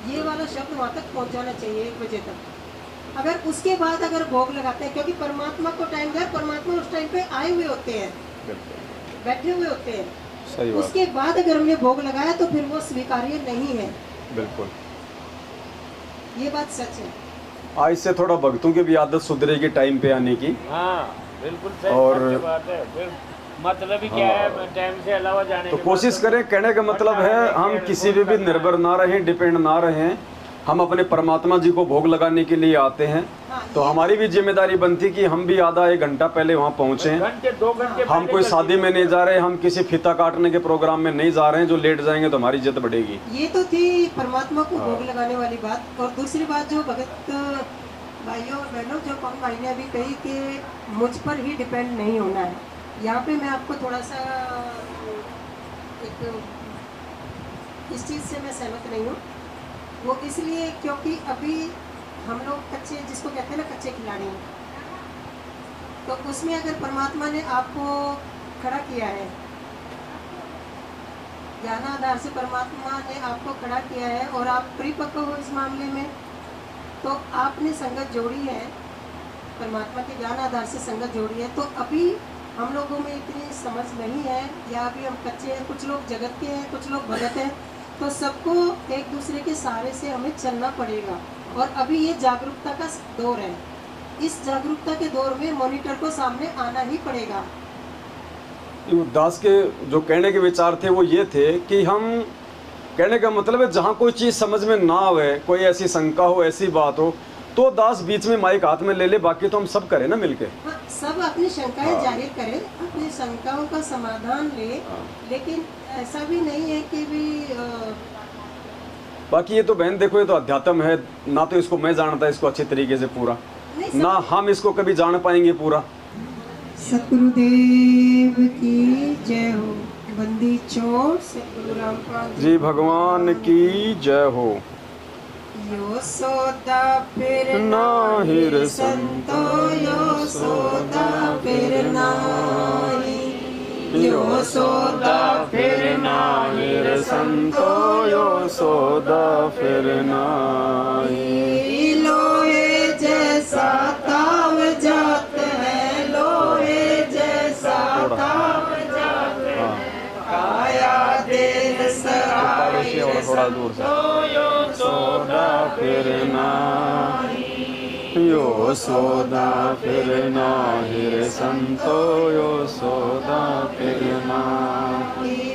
ये वाला शब्द वहाँ तक पहुँच जाना चाहिए 1 बजे तक। अगर उसके बाद अगर भोग लगाते हैं, क्योंकि परमात्मा को टाइम दिया, परमात्मा उस टाइम पे आए हुए होते हैं, बैठे हुए होते हैं। सही बात। उसके बाद अगर हमने भोग लगाया तो फिर वो स्वीकार्य नहीं है। बिल्कुल। ये बात सच है। आज से थोड़ा भक्तों की भी आदत सुधरेगी टाइम पे आने की। हाँ बिल्कुल सही और- बात है। फिर मतलब ही क्या है, टाइम से अलावा जाने तो के कोशिश बाद तो- करें, कहने का मतलब है हम किसी भी निर्भर ना रहें, डिपेंड ना रहें, हम अपने परमात्मा जी को भोग लगाने के लिए आते हैं। हाँ, तो हमारी भी जिम्मेदारी बनती कि हम भी आधा 1 घंटा पहले वहाँ पहुँचें। घंटे 2 घंटे हम पहले कोई कर शादी दिया। में नहीं जा रहे, हम किसी फीता काटने के प्रोग्राम में नहीं जा रहे हैं, जो लेट जाएंगे तो हमारी इज्जत बढ़ेगी। ये तो थी परमात्मा को भोग लगाने वाली बात। और दूसरी बात जो भगत भाइयों और बहनों, जो पवन भाई ने अभी कही कि मुझ पर ही डिपेंड नहीं होना है, यहाँ पे मैं आपको थोड़ा सा एक इस चीज़ से मैं सहमत नहीं हूँ। वो इसलिए क्योंकि अभी हम लोग कच्चे, जिसको कहते हैं ना कच्चे खिलाड़ी हैं, तो उसमें अगर परमात्मा ने आपको खड़ा किया है, ज्ञान आधार से परमात्मा ने आपको खड़ा किया है और आप परिपक्व हो इस मामले में, तो आपने संगत जोड़ी है, परमात्मा के ज्ञान आधार से संगत जोड़ी है। तो अभी हम लोगों में इतनी समझ नहीं है, या अभी हम कच्चे हैं, कुछ लोग जगत के हैं, कुछ लोग भगत हैं, तो सबको एक दूसरे के सहारे से हमें चलना पड़ेगा। और अभी ये जागरूकता का दौर है, इस जागरूकता के दौर में मॉनिटर को सामने आना ही पड़ेगा। दास के जो कहने के विचार थे वो ये थे कि हम, कहने का मतलब है जहाँ कोई चीज़ समझ में ना आवे, कोई ऐसी शंका हो, ऐसी बात हो, तो दास बीच में माइक हाथ में ले ले, बाकी तो हम सब करें ना मिलके। हाँ, सब अपनी शंकाएं जाहिर करें, अपनी शंकाओं का समाधान ले, लेकिन ऐसा भी नहीं है कि भी बाकी ये तो बहन देखो, ये तो अध्यात्म है ना, तो इसको मैं जानता इसको अच्छे तरीके से पूरा, ना हम इसको कभी जान पाएंगे पूरा। सतगुरुदेव की जय हो। बंदी छोड़ सतगुरु रामपाल जी भगवान की जय हो। यो सोदा फिर नाहिर संतो, यो सोदा फिर नाही, यो सोदा फिर नाहिर संतो, यो सोदा फिर नाही। लोहे जैसा ताव जात है, लोहे जैसा ताव जात है, काया देह सराय थोड़ा दूर से। यो सोदा फिर नाही, यो सोदा फिर नाहिर संतो, यो सोदा फिर नाही।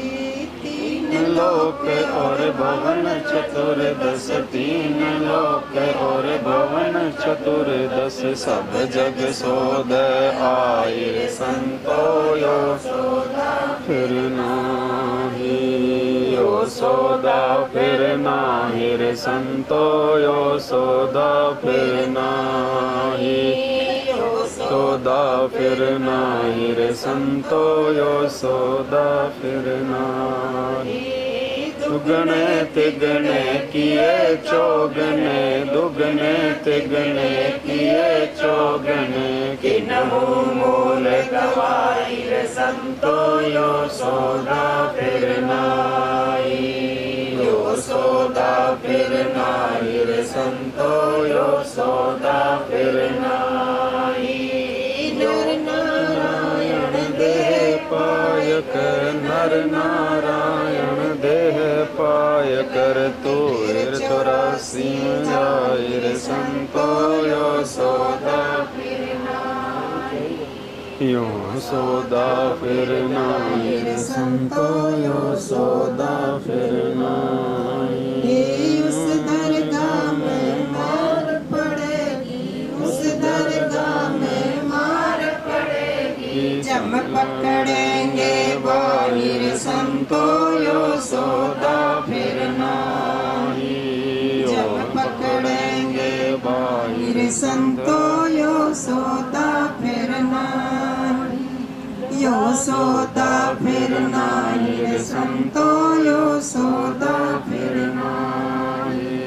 तीन लोक और भवन चतुर्दश, तीन लोक और भवन चतुर्दश, सब जग सोद आहिर संतो, यो सोदा फिर नाही, यो सोदा फिर नाहिर संतो, यो सोदा फिर नाही, सोदा फिर नाहिर संतो, यो सोदा फिर नाही। दुगने तिगने किए चौगने, दुगने तिगने किए चौगने, किन्हु मूल गवाईर संतो, यो सोदा फिर नाही, यो सोदा फिर नाहिर संतो, यो सोदा फिर नाही। नर नारायण देह पायक, नर नारायण देह पायकर, तो 84 जाहिर संतो, यो सोदा फिर नाही, यो सोदा फिर नाहिर संतो, यो सोदा फिर नाही। उस दरगाह में मार पड़ेगी, उस दरगाह में मार पड़ेगी, जब पकड़ेंगे बाहिर संतो, यो सोदा फिर नाही, जब पकड़ेंगे बाहिर संतो, यो सोदा फिर नाही, यो सोदा फिर नाहिर संतो, यो सोदा फिर नाही।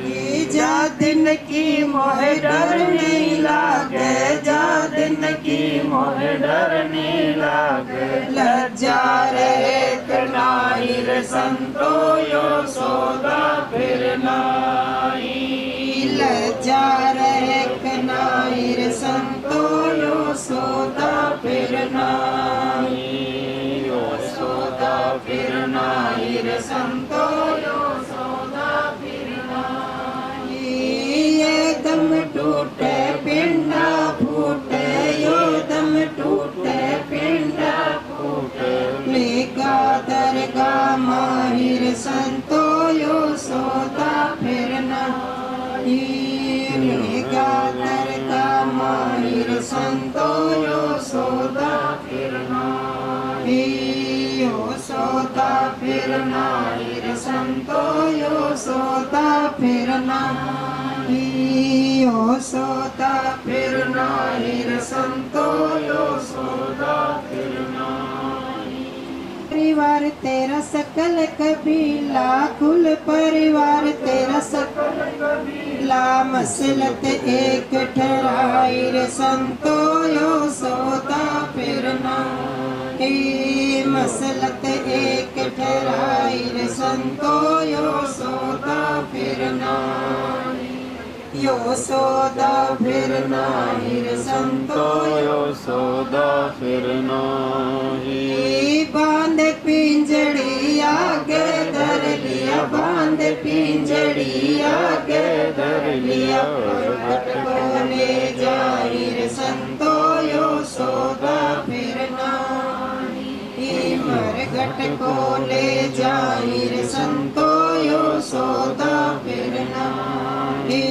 जा दिन की मोहे डर नहीं लागे, जा दिन की मोहे डर नहीं लागे, लज्जा रहे नाहिर संतो, यो सोदा फिर नाही, लज्जा रहे नाहिर संतो, यो सोदा फिर नाही, यो सोदा फिर नाहिर संतो, यो सोदा फिर नाही। ये दम टूटे पिंडा फूटे, यो दम टूटे पिंडा फूटे, लेगा दरगाह माहिर संतो, यो सोदा फिर नाही, लेगा दरगाह माहिर संतो, यो सोदा फिर नाही, यो सोदा फिर नाहिर संतो, यो सोदा फिर नाही, यो सोदा फिर नाहिर संतो, यो सोदा फिर नाही। परिवार तेरा सकल कबीला, कुल परिवार तेरा सकल कबीला, मसलत एक ठहराई रे संतो यो सौदा फिर नाही, मसलत एक ठहराई रे संतो यो सौदा फिर नाही, यो सौदा फिर नाही रे संतो यो सौदा फिर नाही। बांध पिंजड़ी आगे धर लिया, बांध पिंजड़ी आगे धर लिया, घट को ले जाई रे संतो यो सौदा फिर नाही, मरघट को ले जाई रे संतो यो सौदा फिर नाही,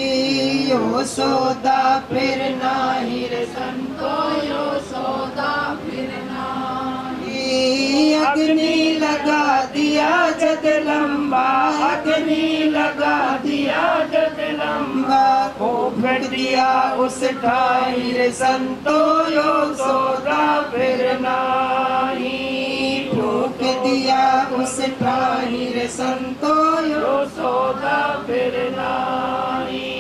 यो सौदा फिर नाही रे संतो यो सौदा फिर नाही। अग्नि लगा दिया जग लंबा, अग्नि लगा दिया जग लंबा, फूंक दिया उस ठाई रे संतो यो सौदा फिर नाही, फूंक दिया उस ठाई रे संतो यो सौदा फिर नाही,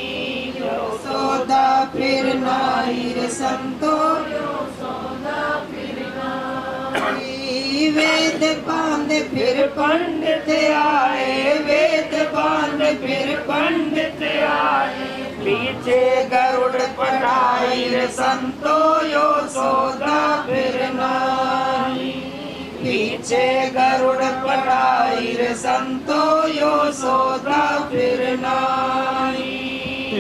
यो सौदा फिर नाही रे संतो यो सौदा फिर नाही। वेद बांध फिर पंडित आए, वेद बांध फिर पंडित आए, पीछे गरुड़ पटाई रे संतो यो सौदा फिर नाही, पीछे गरुड़ पटाई रे संतो यो सौदा फिर नाही,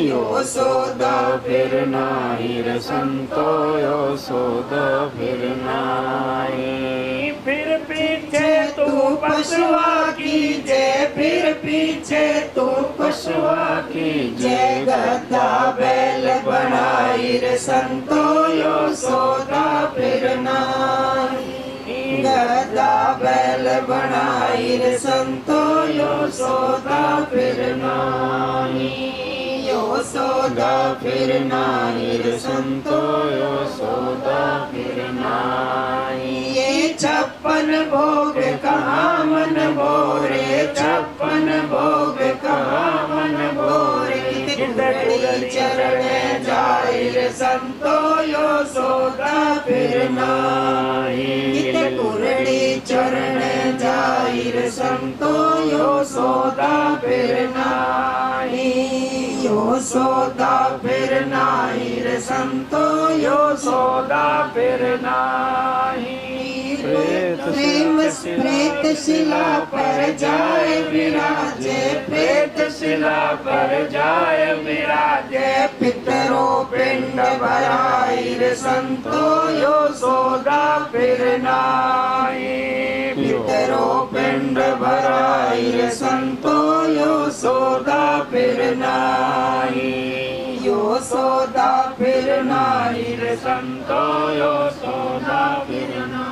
यो सौदा फिर नाही रे संतो यो सौदा फिर नाही। फिर पीछे तू पशुआ कीजे, फिर पीछे तू पशुआ कीजे, गधा बैल बनाई रे संतो यो सौदा फिर नाही, गधा बैल बनाई रे संतो यो सौदा फिर नाही, यो सौदा फिर नाही रे संतो यो सौदा फिर नाही। ये 56 भोग कहाँ मन भोरे, 56 भोग कहाँ मन भोरे, कितनी चरण जाए रे संतो यो सौदा फिर नाही, कितनी चरण जाए रे संतो यो सौदा फिर नाही, यो सौदा फिर नाही रे संतो यो सौदा फिर नाही। प्रेत शिला पर जाए विराजे, प्रेत शिला पर जाए विराजे, पितरों पिंड भराई रे संतो यो सौदा फिर नाही, पितरों पिंड भराई रे संतो यो सौदा फिर नाही, यो सौदा फिर नाही रे संतो यो सौदा फिर नाही।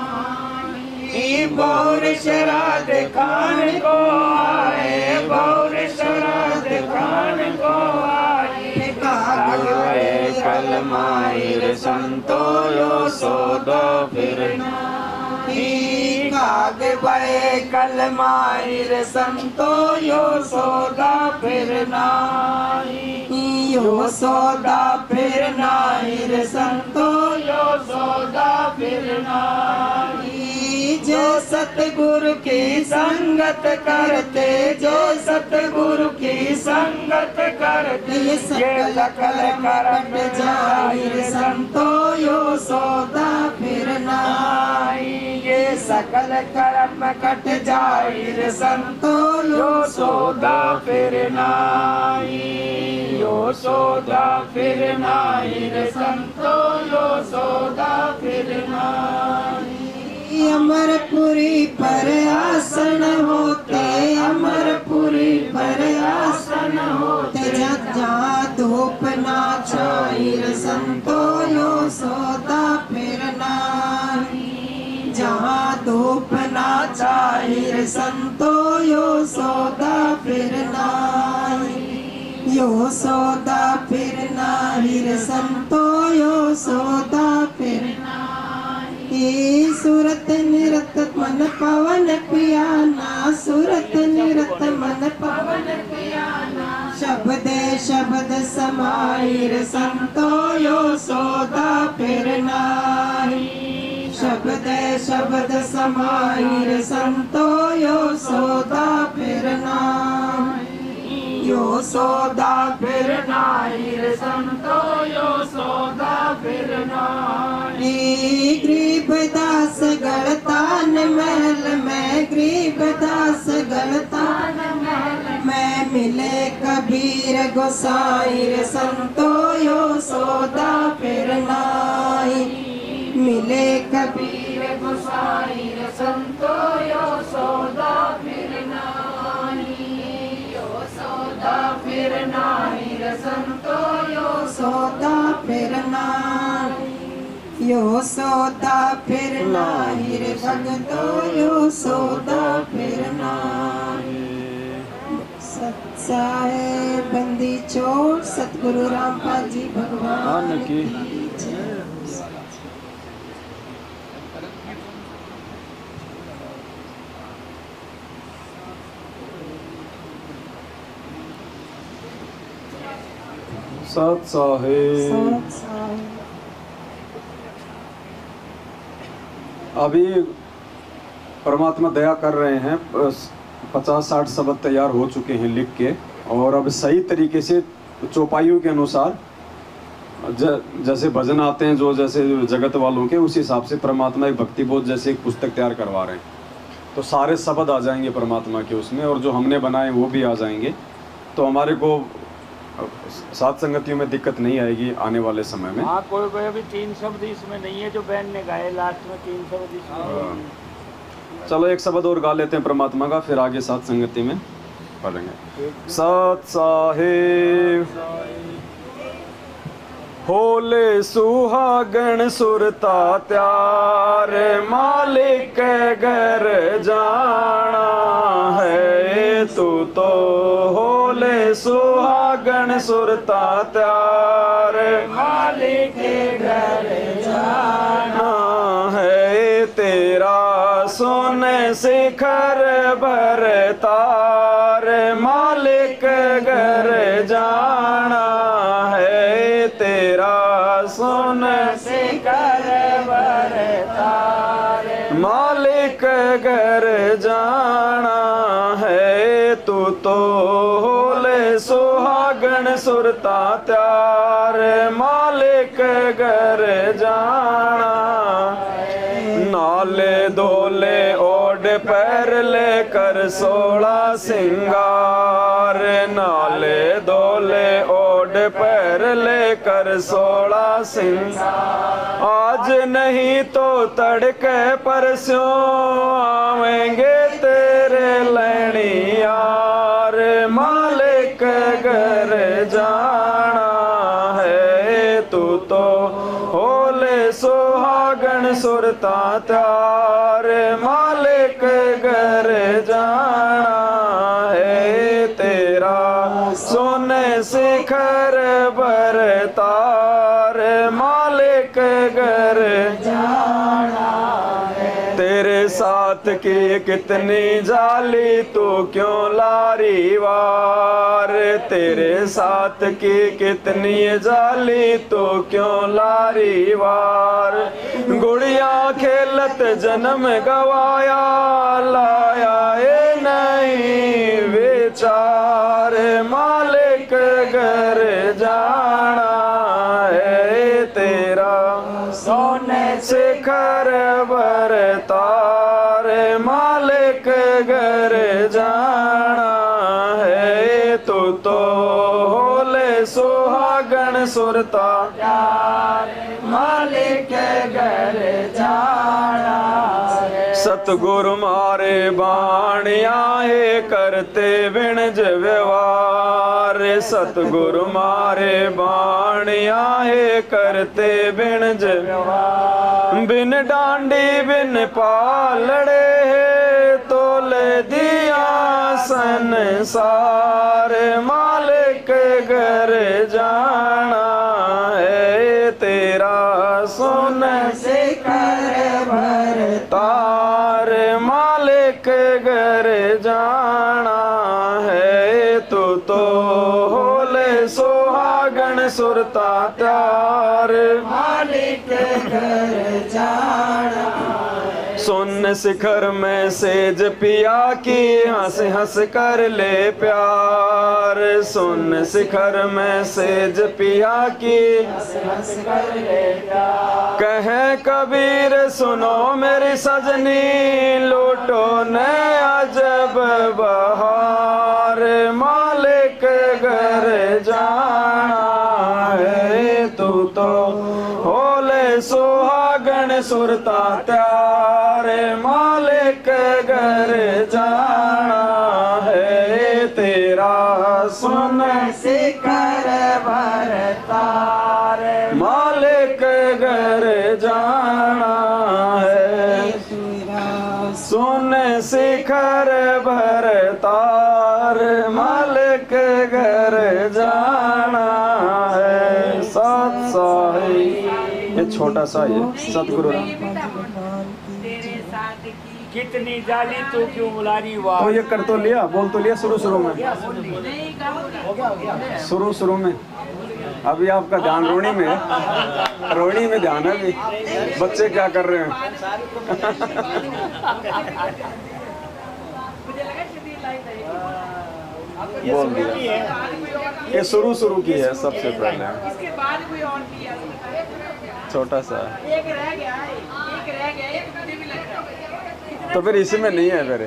बौर शराद खान को आए, बौर शराद खान को आए, कागवे कलमाई रे संतो यो सौदा फिर नाही, कागवे कलमाई रे संतो यो सौदा फिर नाही, यो सौदा फिर नाही रे संतो यो सौदा फिर नाही। जो सतगुरु की संगत करते, जो सतगुरु की संगत करते, ये सकल कर्म कट जाए रे संतो यो सौदा फिर नाही, ये सकल कर्म कट जाए रे संतो यो सौदा फिर नाही, यो सौदा फिर नाही रे संतो यो सौदा फिर नाही। अमरपुरी पर आसन होते, अमरपुरी पर आसन होते, जहाँ धूप ना छाई रे संतो यो सौदा फिर नाही, जहाँ धूप ना छाई रे संतो यो सौदा फिर नाही, यो सौदा फिर नाही रे संतो यो सौदा फिर नाही। सूरत निरत मन मन पवन पियाना, सुरत निरत मन पवन पियाना। शब्दे शब्द समाहिर संतो यो सौदा फिर नाही। शब्दे शब्द समाहिर संतो यो सौदा फिर नाही। यो सौदा फिर नाही रे संतो, यो सौदा फिर नाही। गरीबदास गलतान महल में, गरीबदास गलतान महल में। मिले कबीर गोसाई रे संतो, यो सौदा फिर नाही। मिले कबीर गोसाई रे संतो, यो सौदा फिर नाही। यो सौदा फिर नाही रे संतो, यो सौदा फिर नाही। यो सौदा फिर नाही रे भगतो, यो सौदा फिर नाही। सच्चा है बंदी छोड़, सतगुरु रामपाल जी भगवान की जय। सत साहिब। अभी परमात्मा दया कर रहे हैं, 50-60 शब्द तैयार हो चुके हैं लिख के, और अब सही तरीके से चौपाइयों के अनुसार जैसे भजन आते हैं जो जैसे जगत वालों के, उस हिसाब से परमात्मा एक भक्ति बोध जैसे एक पुस्तक तैयार करवा रहे हैं। तो सारे शब्द आ जाएंगे परमात्मा के उसमें, और जो हमने बनाए वो भी आ जाएंगे। तो हमारे को सात संगतियों में दिक्कत नहीं आएगी आने वाले समय में। हाँ, कोई कोई अभी 3 शब्द इसमें नहीं है जो बहन ने गाए लास्ट में, 3 शब्द इसमें। चलो एक शब्द और गा लेते हैं परमात्मा का, फिर आगे सात संगति में पढ़ेंगे। सत साहिब। होले सुहागण सुरता त्यार, मालिक घर जाना है तू तो। होले सुहागण सुरता त्यार, मालिक घर जाना है तेरा। सोने शिखर भर तार, मालिक घर जाना है तेरा। सोने शिखर भर तार, मालिक घर जाना है तू तो। होले सुहागण सुरता त्यार, मालिक घर जाना। नाले धोले ओढ़ पैर लेकर 16 सिंगार, नाले धोले ओढ़ पैर लेकर 16 सिंगार। आज नहीं तो तड़के परसों आवेंगे तेरे लैनी यार, मालिक घर जाना है तू तो। होले सुहागण सुरता त्यार, मालिक घर जाना है तेरा। सोने शिखर भर तार, मालिक घर जाना है। तेरे साथ की कितनी जाली तू क्यों लारी वार, तेरे साथ की कितनी जाली तू क्यों लारी वार। गुड़िया खेलत जन्म गवाया, लाया ए नहीं विचार, मालिक घर जाना है तेरा। सोने शिखर भर तार, मालिक घर जाना है तू तो। होले सुहागण सुरता त्यार, मालिक घर जाना है। सतगुरु मारे बाणिया है करते बिणज व्यवहार, सतगुरु मारे बाणिया है करते बिणज व्यवहार। बिन डांडी बिन पालड़े तोले दिया संसार, मालिक घर जाना है तेरा। सोने शिखर भर तार, सुरता त्यार, मालिक घर जाना। सुन शिखर में सेज पिया की, हंस हंस कर ले प्यार। सुन शिखर में सेज पिया की, हंस हंस कर ले प्यार। कहे कबीर सुनो मेरी सजनी, लूटो न अजब बहार। मालिक घर जाना है, तू तो होले सुहागन सुरता त्यार। मालिक घर जाना है, तेरा सुन शिखर भरतार। मालिक घर जाना है, सुन शिखर भरतार। मालिक घर जाना है। सत साही, ये छोटा सा ये सतगुरु कितनी जाली तो क्यों बुलानी वाह। तो ये कर तो लिया, बोल तो लिया शुरू में, शुरू में। अभी आपका ध्यान रोहिणी में है, रोहिणी में ध्यान है। अभी बच्चे क्या कर रहे हैं? बोल दिया, ये शुरू की है सबसे पहले, इसके बाद कोई और भी है, छोटा सा। एक रह गया है, ये तो मुझे भी लग रहा है। तो फिर इसमें नहीं है, फिर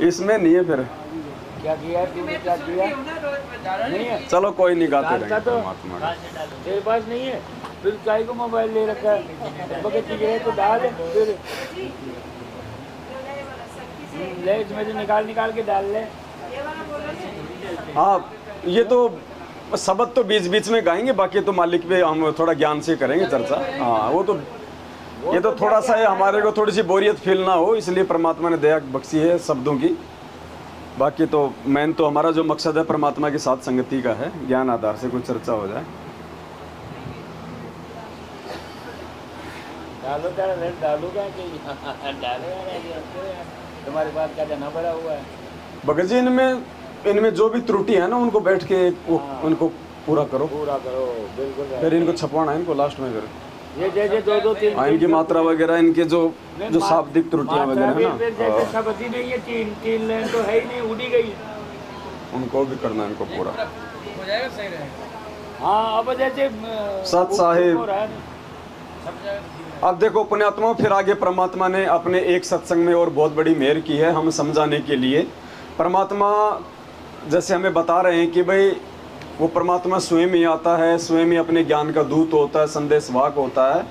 इसमें नहीं है। फिर क्या किया तूने, क्या किया? नहीं है, चलो कोई नहीं, गाते डालता रहेंगे तो परमात्मा का। तेरे पास नहीं है, फिर काय को मोबाइल ले रखा है? बगैर चीज है तो डाल, फिर ले इसमें से निकाल के डाल ले। हाँ, ये तो शब्द तो बीच बीच में गाएंगे, बाकी तो मालिक पे हम थोड़ा ज्ञान से करेंगे चर्चा। हाँ, वो तो ये तो थोड़ा सा है, हमारे को थोड़ी सी बोरियत फील ना हो, इसलिए परमात्मा ने दया बख्शी है शब्दों की। बाकी तो मेन तो हमारा जो मकसद है परमात्मा के साथ संगति का है, ज्ञान आधार से कुछ चर्चा हो जाए। डालो क्या डालो यार, तुम्हारे पास क्या जाना पड़ा हुआ है। भगत जी, इनमें जो भी त्रुटि है ना, उनको बैठ के उनको पूरा करो, बिल्कुल। फिर इनको छपवाना है, इनको लास्ट में फिर ये जैसे दो तीन इनकी मात्रा वगैरह, इनके जो शाब्दिक त्रुटियां वगैरह है ना, जैसे शब्द ही नहीं है, तीन लाइन तो है ही नहीं, उड़ी गई। उनको भी करना है, इनको पूरा। हो जाएगा, सही रहेगा। हाँ, अब जैसे सत साहिब, हो रहा है। अब देखो पुण्यात्मा, फिर आगे परमात्मा ने अपने एक सत्संग में और बहुत बड़ी मेहर की है हम समझाने के लिए। परमात्मा जैसे हमें बता रहे हैं कि भाई वो परमात्मा स्वयं ही आता है, स्वयं ही अपने ज्ञान का दूत होता है, संदेशवाहक होता है।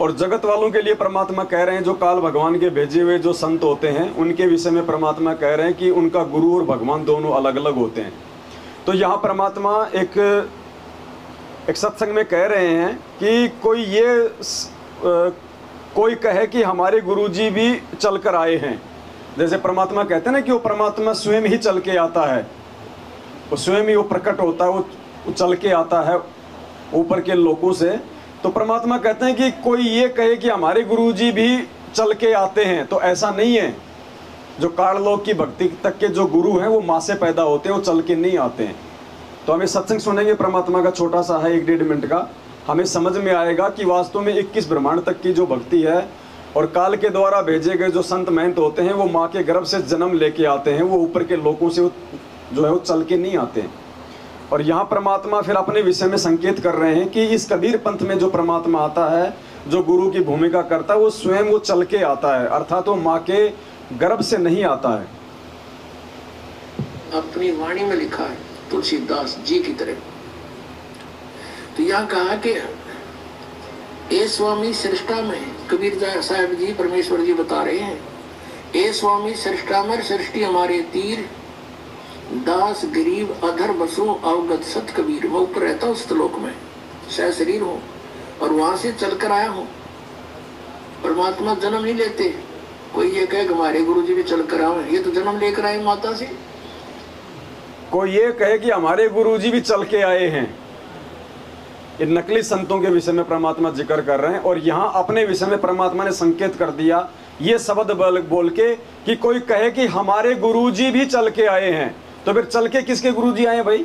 और जगत वालों के लिए परमात्मा कह रहे हैं, जो काल भगवान के भेजे हुए जो संत होते हैं, उनके विषय में परमात्मा कह रहे हैं कि उनका गुरु और भगवान दोनों अलग अलग होते हैं। तो यहाँ परमात्मा एक सत्संग में कह रहे हैं कि कोई कहे कि हमारे गुरुजी भी चल कर आए हैं। जैसे परमात्मा कहते हैं ना कि वो परमात्मा स्वयं ही चल के आता है, वो स्वयं ही वो प्रकट होता है, वो चल के आता है ऊपर के लोकों से। तो परमात्मा कहते हैं कि कोई ये कहे कि हमारे गुरुजी भी चल के आते हैं, तो ऐसा नहीं है। जो काललोक की भक्ति तक के जो गुरु हैं वो माँ से पैदा होते हैं, वो चल के नहीं आते हैं। तो हमें सत्संग सुनेंगे परमात्मा का, छोटा सा है 1-1.5 मिनट का, हमें समझ में आएगा कि वास्तव में 21 ब्रह्मांड तक की जो भक्ति है और काल के द्वारा भेजे गए जो संत महंत होते हैं, वो माँ के गर्भ से जन्म लेके आते हैं, वो ऊपर के लोकों से जो है वो चल के नहीं आते हैं। और यहाँ परमात्मा फिर अपने विषय में संकेत कर रहे हैं कि इस कबीर पंथ में जो परमात्मा आता है, जो गुरु की भूमिका करता है, वो स्वयं वो चल के आता है, अर्थात वो माँ के गर्भ से नहीं आता है। अपनी वाणी में लिखा है तुलसीदास जी की तरह। तो यहाँ कहा कि ए स्वामी सृष्टा में, कबीर साहब जी परमेश्वर जी बता रहे हैं, ए स्वामी सृष्टा में सृष्टि हमारे तीर, दास गरीब अधर बसो अवगत सत कबीर। मैं ऊपर रहता हूँ स्तलोक में, सह शरीर हूँ और वहां से चलकर आया हूँ। परमात्मा जन्म नहीं लेते। कोई ये कहे हमारे गुरु जी भी चलकर आए, ये तो जन्म लेकर आए माता से। कोई ये कहे कि हमारे गुरुजी भी चल के आए हैं, ये नकली संतों के विषय में परमात्मा जिक्र कर रहे हैं। और यहाँ अपने विषय में परमात्मा ने संकेत कर दिया ये शब्द बोल के कि कोई कहे कि हमारे गुरुजी भी चल के आए हैं। तो फिर चल के किसके गुरुजी आए भाई?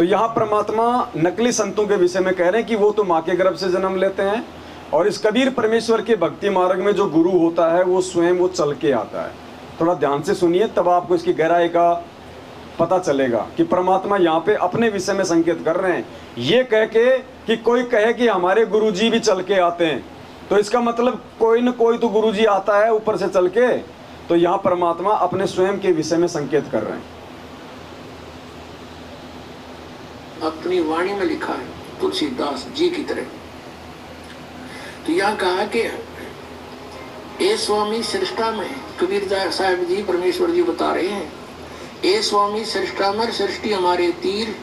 तो यहाँ परमात्मा नकली संतों के विषय में कह रहे हैं कि वो तो माँ के गर्भ से जन्म लेते हैं, और इस कबीर परमेश्वर के भक्ति मार्ग में जो गुरु होता है वो स्वयं वो चल के आता है। थोड़ा ध्यान से सुनिए, तब आपको इसकी गहराई का पता चलेगा कि परमात्मा यहाँ पे अपने विषय में संकेत कर रहे हैं। ये कह के कि कोई कहे कि हमारे गुरुजी भी चल के आते हैं, तो इसका मतलब कोई न कोई तो गुरुजी आता है ऊपर से चल के। तो यहाँ परमात्मा अपने स्वयं के विषय में संकेत कर रहे हैं। अपनी वाणी में लिखा है तुलसीदास जी की तरह। तो यहाँ कहा कि ए स्वामी सृष्टा में, कबीर साहब जी परमेश्वर जी बता रहे हैं, ए स्वामी सृष्टा में सृष्टि हमारे तीर,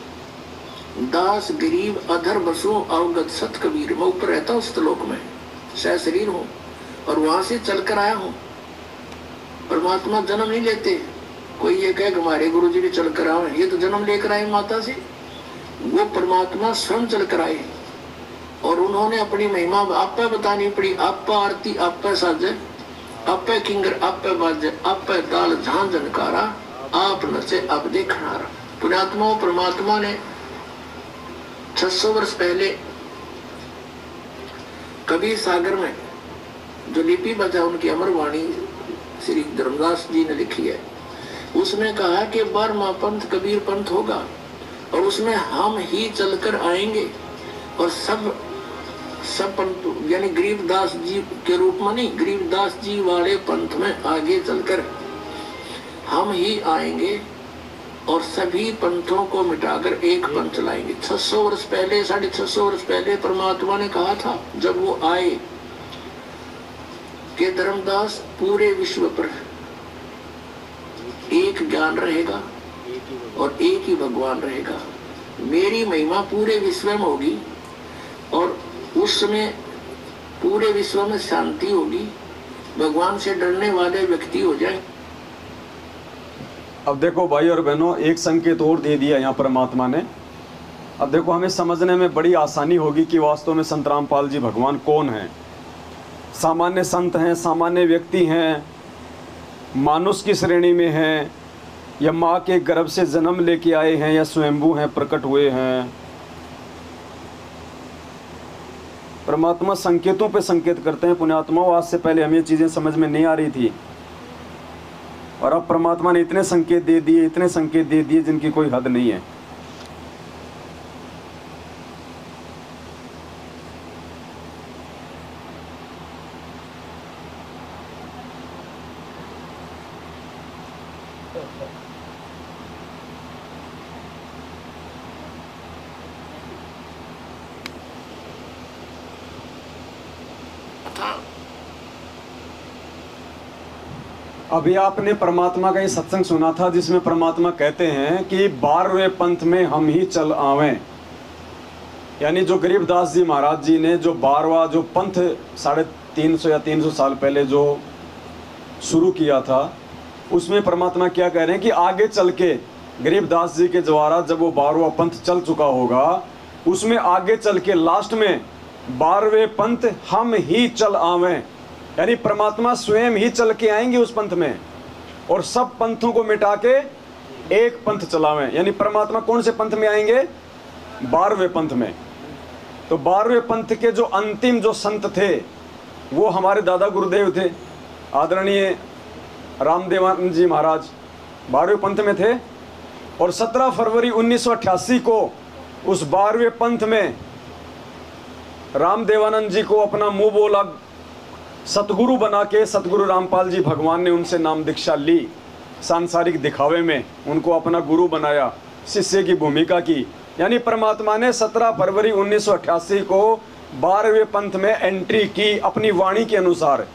दास गरीब अधर बसो अवगत सत कबीर। मैं ऊपर रहता हूँ श्लोक में, सह शरीर हूँ और वहां से चलकर आया हूँ। परमात्मा जन्म नहीं लेते। कोई ये कहे कि हमारे गुरु जी भी चलकर आए, ये तो जन्म लेकर आए माता से। वो परमात्मा स्वयं चलकर आए और उन्होंने अपनी महिमा आप पे बतानी पड़ी। आप पे आरती, आप पे साजे, आप पे किंगर, आप पे बाजे, आप पे ताल झांझ झनकारा, आप नचे अब देखनारा। पुण्यात्मा परमात्मा ने 600 वर्ष पहले कबीर सागर में जो लिपि बचा, उनकी अमर वाणी श्री धर्मदास जी ने लिखी है। उसमें कहा कि 12वां पंथ कबीर पंथ होगा और उसमें हम ही चलकर आएंगे, और सब पंथ यानी गरीबदास जी के रूप में नहीं, गरीबदास जी वाले पंथ में आगे चलकर हम ही आएंगे और सभी पंथों को मिटाकर एक पंथ चलाएंगे। 600 वर्ष पहले, 650 वर्ष पहले परमात्मा ने कहा था जब वो आए कि धर्मदास पूरे विश्व पर एक ज्ञान रहेगा और एक ही भगवान रहेगा। मेरी महिमा पूरे विश्व में होगी और उस समय पूरे विश्व में शांति होगी, भगवान से डरने वाले व्यक्ति हो जाए। अब देखो भाई और बहनों, एक संकेत और दे दिया यहाँ परमात्मा ने। अब देखो हमें समझने में बड़ी आसानी होगी कि वास्तव में संत रामपाल जी भगवान कौन हैं। सामान्य संत हैं, सामान्य व्यक्ति हैं, मानुष की श्रेणी में हैं, या माँ के गर्भ से जन्म लेके आए हैं, या स्वयंभू हैं, प्रकट हुए हैं। परमात्मा संकेतों पे संकेत करते हैं। पुण्यात्माओं, आज से पहले हमें ये चीज़ें समझ में नहीं आ रही थी, और अब परमात्मा ने इतने संकेत दे दिए, इतने संकेत दे दिए जिनकी कोई हद नहीं है। अभी आपने परमात्मा का ये सत्संग सुना था जिसमें परमात्मा कहते हैं कि 12वें पंथ में हम ही चल आवें। यानी जो गरीबदास जी महाराज जी ने जो 12वां जो पंथ 350 या 300 साल पहले जो शुरू किया था, उसमें परमात्मा क्या कह रहे हैं कि आगे चल के गरीबदास जी के द्वारा जब वो 12वां पंथ चल चुका होगा, उसमें आगे चल के लास्ट में 12वें पंथ हम ही चल आवें। यानी परमात्मा स्वयं ही चल के आएंगे उस पंथ में और सब पंथों को मिटा के एक पंथ चलावें। यानी परमात्मा कौन से पंथ में आएंगे? 12वें पंथ में। तो 12वें पंथ के जो अंतिम जो संत थे वो हमारे दादा गुरुदेव थे, आदरणीय रामदेवानंद जी महाराज 12वें पंथ में थे। और 17 फरवरी 1988 को उस 12वें पंथ में रामदेवानंद जी को अपना मुंह बोला सतगुरु बना के सतगुरु रामपाल जी भगवान ने उनसे नाम दीक्षा ली। सांसारिक दिखावे में उनको अपना गुरु बनाया, शिष्य की भूमिका की। यानी परमात्मा ने 17 फरवरी 1988 को 12वें पंथ में एंट्री की अपनी वाणी के अनुसार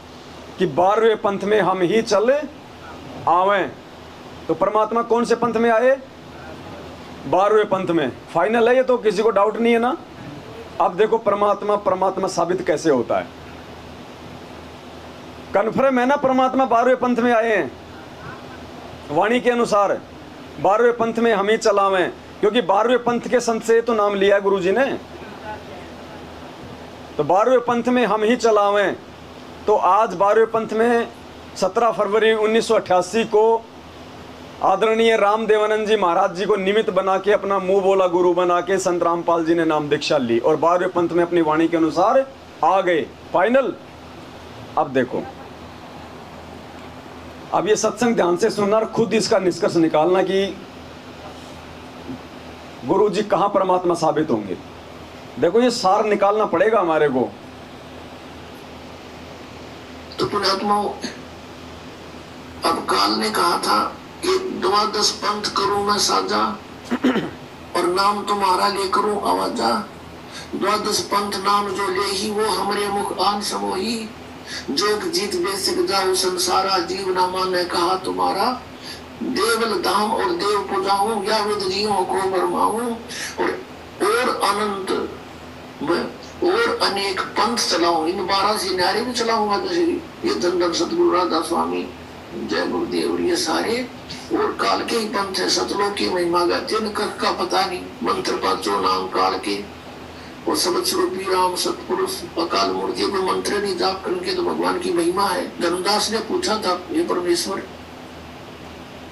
कि 12वें पंथ में हम ही चल आवें। तो परमात्मा कौन से पंथ में आए? 12वें पंथ में। फाइनल है ये, तो किसी को डाउट नहीं है ना। अब देखो परमात्मा साबित कैसे होता है। कन्फर्म है ना, परमात्मा 12वें पंथ में आए हैं वाणी के अनुसार। 12वें पंथ में हम ही चलावें, क्योंकि 12वें पंथ के संत से तो नाम लिया गुरु जी ने। तो 12वें पंथ में हम ही चलावें। तो आज 12वें पंथ में 17 फरवरी 1988 को आदरणीय राम देवानंद जी महाराज जी को निमित्त बना के अपना मुंह बोला गुरु बना के संत रामपाल जी ने नाम दीक्षा ली और 12वें पंथ में अपनी वाणी के अनुसार आ गए फाइनल। अब देखो, अब ये सत्संग ध्यान से सुनना और खुद इसका निष्कर्ष निकालना कि गुरु जी कहां परमात्मा साबित होंगे। देखो ये सार निकालना पड़ेगा हमारे को। तो पुण्यात्माओं, अब काल ने कहा था कि 12 पंथ करूं मैं साजा और नाम तुम्हारा ले करूं आवाजा। 12 पंथ नाम जो ले ही वो हमरे मुख आन समोही। जोग जीत बेसिक जाऊं संसारा जीव ना माने कहा तुम्हारा। देवल धाम और देव पूजाऊं या विद जीवों को बरमाऊं और अनंत और अनेक पंथ चलाऊं। इन 12 से न्यारे भी चलाऊंगा। जैसे ये धन सतगुरु राधा स्वामी जय गुरुदेव और ये सारे और काल के ही पंथ है। सतलोक की महिमा गाते इनका का पता नहीं। मंत्र पांचों नाम काल के और सबद स्वरूपी राम सतपुरुष अकाल मूर्ति को मंत्र नहीं जाप करके तो भगवान की महिमा है। धर्मदास ने पूछा था ये परमेश्वर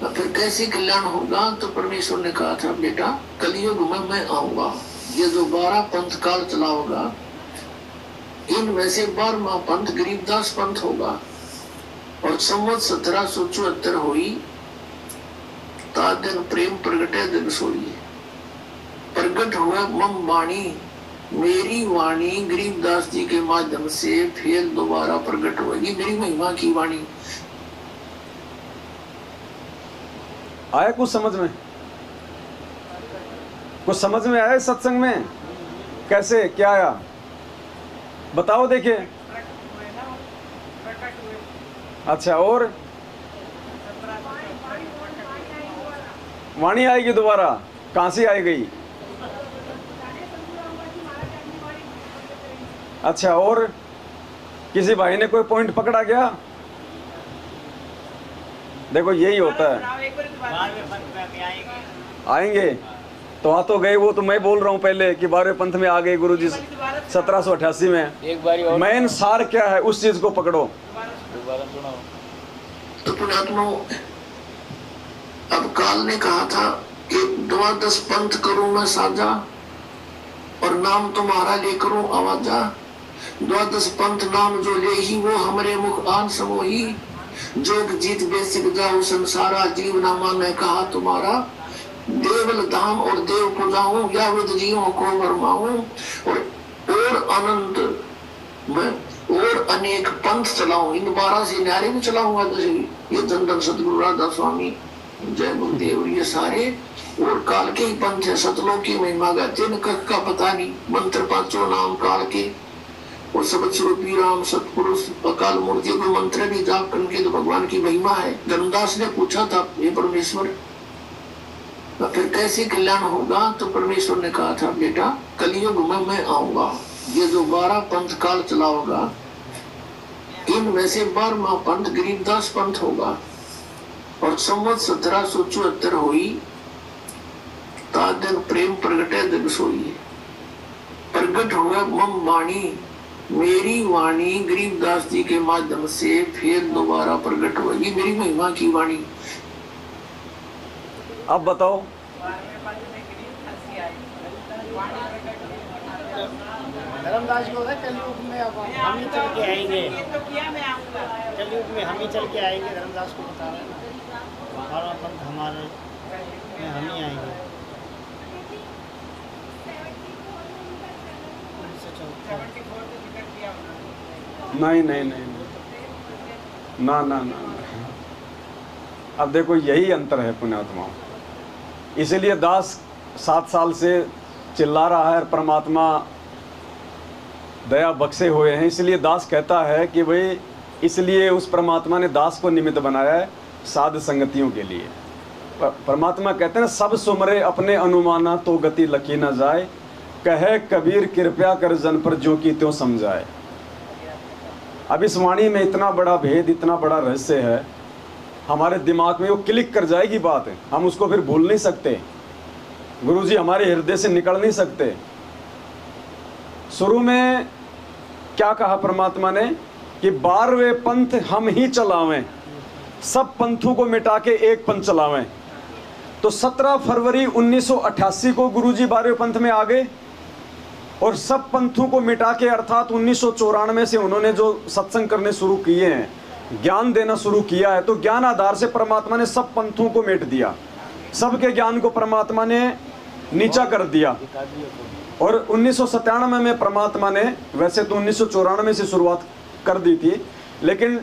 फिर कैसे कल्याण होगा? तो परमेश्वर ने कहा था बेटा कलयुग में मैं आऊंगा। ये जो 12 पंथ काल चला होगा इनमें से 12वां पंथ गरीबदास पंथ होगा। और संवत 1774 हुई ता दिन प्रेम प्रगटे दिन सोई। प्रगट हुआ मम वाणी मेरी वाणी गरीबदास जी के माध्यम से फिर दोबारा प्रगट होगी मेरी महिमा की वाणी। आया कुछ समझ में? कुछ समझ में आया सत्संग में? कैसे क्या आया बताओ देखिए। अच्छा और वाणी आएगी दोबारा? कहां से आई गई? अच्छा और किसी भाई ने कोई पॉइंट पकड़ा क्या? देखो यही होता है। आएंगे तो आ तो गए। वो तो मैं बोल रहा हूँ पहले कि 12वें पंथ में आ गए गुरु जी 1788 में। एक बारी और मेन सार क्या है उस चीज को पकड़ो। दोबारा सुनाओ। तो पुण्यात्माओं, अब काल ने कहा था कि 12 पंथ करूं मैं साजा और नाम तुम्हारा ले करूं आवाजा। 12 पंथ नाम जो ले ही वो हमरे मुख आन समोही। जोग जीत बेसिक जाऊं संसारा जीव ना माने कहा तुम्हारा। देवल धाम और देव पूजाऊं या विद जीवों को बरमाऊं और अनंत और अनेक पंथ चलाऊं। इन 12 से न्यारे भी चलाऊंगा। जैसे ये धन सतगुरु राधा स्वामी जय गुरुदेव और ये सारे और काल के ही पंथ है। सतलोक की महिमा गाते इनका का पता नहीं। मंत्र पांचों नाम काल के और सबद स्वरूपी राम सतपुरुष अकाल मूर्ति को मंत्र नहीं जाप करके तो भगवान की महिमा है। धर्मदास ने पूछा था ये परमेश्वर फिर कैसे कल्याण होगा? तो परमेश्वर ने कहा था बेटा कलयुग में मैं आऊंगा। ये जो 12 पंथ काल चला होगा इनमें से 12वां पंथ गरीबदास पंथ होगा। और संवत 1774 हुई ता दिन प्रेम प्रगटे दिन सोई। प्रगट हुआ मम वाणी मेरी वाणी गरीबदास जी के माध्यम से फिर दोबारा प्रगट होगी मेरी महिमा की वाणी। अब बताओ। धर्मदास को कलयुग में अब हम ही चल के आएंगे। कलयुग में हम ही चल के आएंगे। धर्मदास को बता रहे हैं 12वां पंथ हमारे में हम ही आएंगे। नहीं नहीं नहीं ना ना ना। अब देखो यही अंतर है पुण्यात्माओं। इसीलिए दास 7 साल से चिल्ला रहा है। परमात्मा दया बख्शे हुए हैं। इसलिए दास कहता है कि भाई इसलिए उस परमात्मा ने दास को निमित्त बनाया है साध संगतियों के लिए। परमात्मा कहते हैं सब सुमरे अपने अनुमाना तो गति लकी न जाए। कहे कबीर कृपया कर जन पर जो की त्यों समझाए। अब इस वाणी में इतना बड़ा भेद इतना बड़ा रहस्य है हमारे दिमाग में वो क्लिक कर जाएगी बात। हम उसको फिर भूल नहीं सकते। गुरुजी हमारे हृदय से निकल नहीं सकते। शुरू में क्या कहा परमात्मा ने कि 12वें पंथ हम ही चलावें। सब पंथों को मिटा के एक पंथ चलावें। तो 17 फरवरी 1988 को गुरुजी 12वें पंथ में आ गए और सब पंथों को मिटा के, अर्थात 1994 से उन्होंने जो सत्संग करने शुरू किए हैं, ज्ञान देना शुरू किया है, तो ज्ञान आधार से परमात्मा ने सब पंथों को मिट दिया, सबके ज्ञान को परमात्मा ने नीचा कर दिया। और 1997 में परमात्मा ने, वैसे तो 1994 से शुरुआत कर दी थी, लेकिन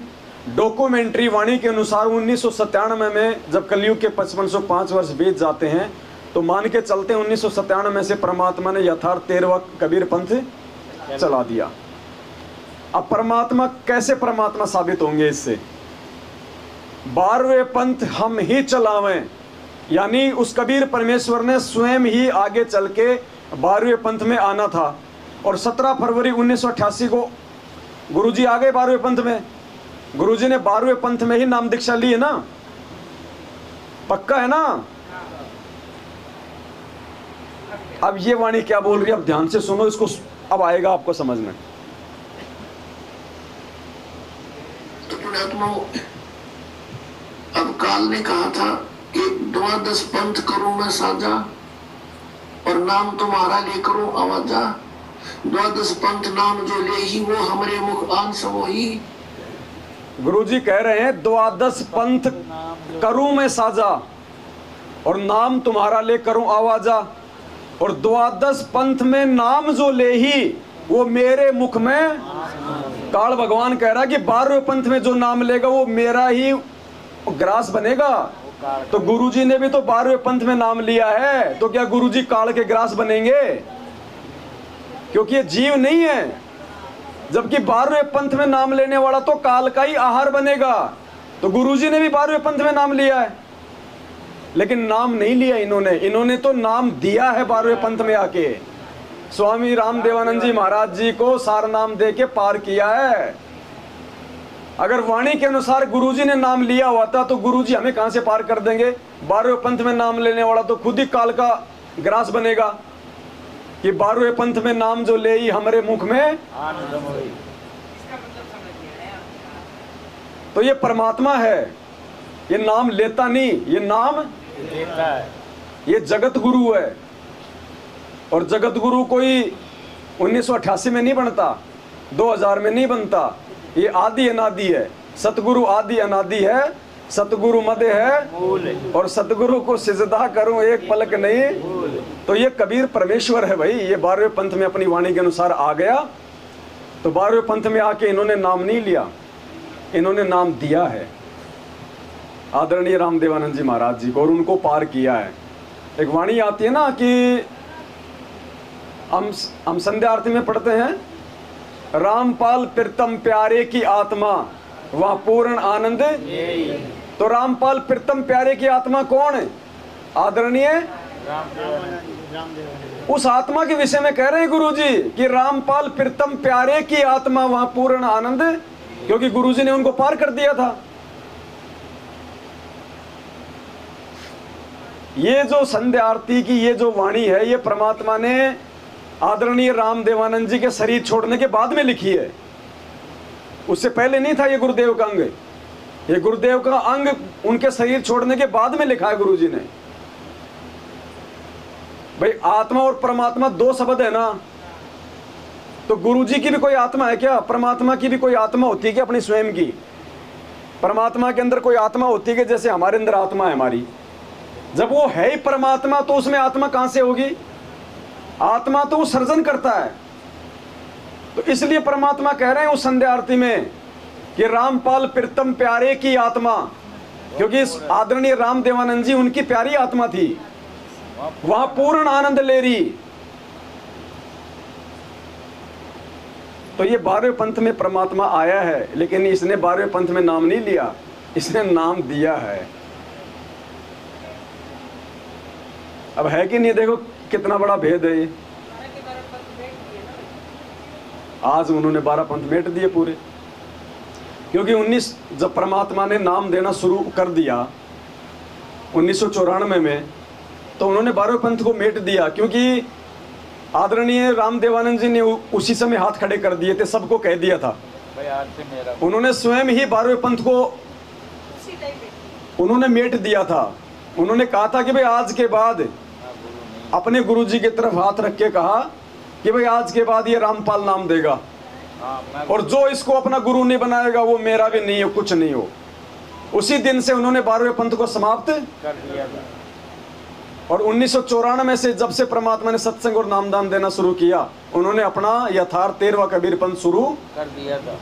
डॉक्यूमेंट्री वाणी के अनुसार 1997 में जब कलयुग के 5505 वर्ष बीत जाते हैं, तो मान के चलते हैं 1997 से परमात्मा ने यथार्थ 13वां कबीर पंथ चला दिया। अब परमात्मा कैसे परमात्मा साबित होंगे इससे? 12वें पंथ हम ही चलावें, यानी उस कबीर परमेश्वर ने स्वयं ही आगे चल के 12वें पंथ में आना था। और 17 फरवरी 1988 को गुरुजी आ गए 12वें पंथ में। गुरुजी ने 12वें पंथ में ही नाम दीक्षा ली है ना, पक्का है ना? अब ये वाणी क्या बोल रही है, अब ध्यान से सुनो इसको, अब आएगा आपको समझ में। तो पुण्यात्माओं, अब काल ने कहा था कि 12 पंथ करूं मैं साझा और नाम तुम्हारा ले करूं आवाजा। 12 पंथ नाम जो ले ही वो हमरे मुख आन सबो ही। गुरुजी कह रहे हैं 12 पंथ करूं मैं साझा और नाम तुम्हारा ले करूं आवाजा। और 12 पंथ में नाम जो ले ही वो मेरे मुख में, काल भगवान कह रहा है कि 12वें पंथ में जो नाम लेगा वो मेरा ही ग्रास बनेगा। तो गुरुजी ने भी तो 12वें पंथ में नाम लिया है, तो क्या गुरुजी काल के ग्रास बनेंगे? क्योंकि ये जीव नहीं है, जबकि 12वें पंथ में नाम लेने वाला तो काल का ही आहार बनेगा। तो गुरुजी ने भी 12वें पंथ में नाम लिया है, लेकिन नाम नहीं लिया इन्होंने तो नाम दिया है 12वें पंथ में आके। स्वामी रामदेवानंद जी महाराज जी को सार नाम दे के पार किया है। अगर वाणी के अनुसार गुरुजी ने नाम लिया हुआ था तो गुरुजी हमें कहां से पार कर देंगे? 12वें पंथ में नाम लेने वाला तो खुद ही काल का ग्रास बनेगा कि 12वें पंथ में नाम जो ले ही हमारे मुख में। तो ये परमात्मा है, ये नाम लेता नहीं, ये नाम देता है। ये जगत गुरु है। और जगत गुरु कोई 1988 में नहीं बनता, 2000 में नहीं बनता, ये आदि अनादि है। सतगुरु आदि अनादि है, सतगुरु मध्य है और सतगुरु को सिजदा करूं एक पलक नहीं। तो ये कबीर परमेश्वर है भाई। ये 12वें पंथ में अपनी वाणी के अनुसार आ गया, तो 12वें पंथ में आके इन्होंने नाम नहीं लिया, इन्होंने नाम दिया है आदरणीय रामदेवानंद जी महाराज जी को, और उनको पार किया है। एक वाणी आती है ना कि हम संध्या आरती में पढ़ते हैं, रामपाल प्रीतम प्यारे की आत्मा वह पूर्ण आनंद। तो रामपाल प्रीतम प्यारे की आत्मा कौन है? आदरणीय उस आत्मा के विषय में कह रहे हैं गुरुजी कि रामपाल प्रीतम प्यारे की आत्मा वह पूर्ण आनंद, क्योंकि गुरुजी ने उनको पार कर दिया था। ये जो संध्या आरती की ये जो वाणी है, ये परमात्मा ने आदरणीय रामदेवानंद जी के शरीर छोड़ने के बाद में लिखी है, उससे पहले नहीं था ये गुरुदेव का अंग। ये गुरुदेव का अंग उनके शरीर छोड़ने के बाद में लिखा है गुरुजी ने। भाई आत्मा और परमात्मा दो शब्द है ना, तो गुरुजी की भी कोई आत्मा है क्या? परमात्मा की भी कोई आत्मा होती है क्या अपनी स्वयं की? परमात्मा के अंदर कोई आत्मा होती है कि जैसे हमारे अंदर आत्मा है हमारी? जब वो है ही परमात्मा तो उसमें आत्मा कहां से होगी? आत्मा तो वो सर्जन करता है। तो इसलिए परमात्मा कह रहे हैं उस संध्या आरती में कि रामपाल प्रीतम प्यारे की आत्मा, क्योंकि आदरणीय रामदेवानंद जी उनकी प्यारी आत्मा थी, वहां पूर्ण आनंद ले रही। तो ये 12वें पंथ में परमात्मा आया है, लेकिन इसने 12वें पंथ में नाम नहीं लिया, इसने नाम दिया है। अब है कि नहीं? देखो कितना बड़ा भेद है ये। आज उन्होंने 12 पंथ मेट दिए पूरे, क्योंकि 19 जब परमात्मा ने नाम देना शुरू कर दिया 1994 में, तो उन्होंने 12वें पंथ को मेट दिया, क्योंकि आदरणीय रामदेवानंद जी ने उसी समय हाथ खड़े कर दिए थे, सबको कह दिया था। उन्होंने स्वयं ही 12वें पंथ को उन्होंने मेट दिया था। उन्होंने कहा था कि भाई आज के बाद, अपने गुरुजी की तरफ हाथ रख के कहा कि भाई आज के बाद ये रामपाल नाम देगा, और जो इसको अपना गुरु नहीं बनाएगा वो मेरा भी नहीं हो, कुछ नहीं हो। उसी दिन से उन्होंने 12वें पंथ को समाप्त कर दिया था। और 1994 से जब से परमात्मा ने सत्संग और नामदान देना शुरू किया, उन्होंने अपना यथार्थ 13वां कबीर पंथ शुरू कर दिया था।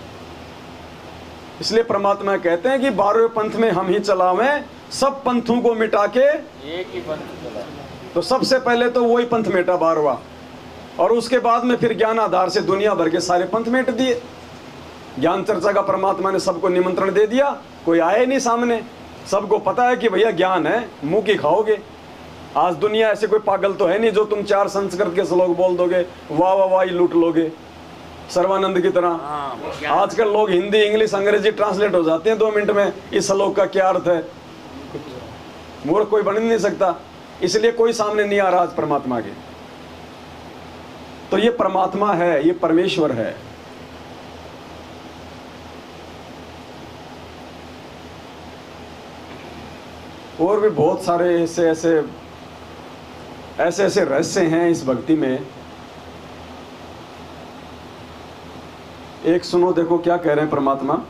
इसलिए परमात्मा कहते हैं कि 12वें पंथ में हम ही चलावें, सब पंथों को मिटा के एक ही पंथ चला। तो सबसे पहले तो वही पंथ मिटा 12वां, और उसके बाद में फिर ज्ञान आधार से दुनिया भर के सारे पंथ मिट दिए। ज्ञान चर्चा का परमात्मा ने सबको निमंत्रण दे दिया, कोई आए नहीं सामने, सबको पता है कि भैया ज्ञान है, मुंह की खाओगे। आज दुनिया ऐसे कोई पागल तो है नहीं जो तुम 4 संस्कृत के श्लोक बोल दोगे, वाह वाह वाह लूट लोगे सर्वानंद की तरह। आजकल लोग हिंदी इंग्लिश अंग्रेजी ट्रांसलेट हो जाते हैं 2 मिनट में, इस श्लोक का क्या अर्थ है, मूर्ख कोई बन नहीं सकता। इसलिए कोई सामने नहीं आ रहा आज परमात्मा के। तो ये परमात्मा है, ये परमेश्वर है। और भी बहुत सारे ऐसे रहस्य हैं इस भक्ति में। एक सुनो, देखो क्या कह रहे हैं परमात्मा।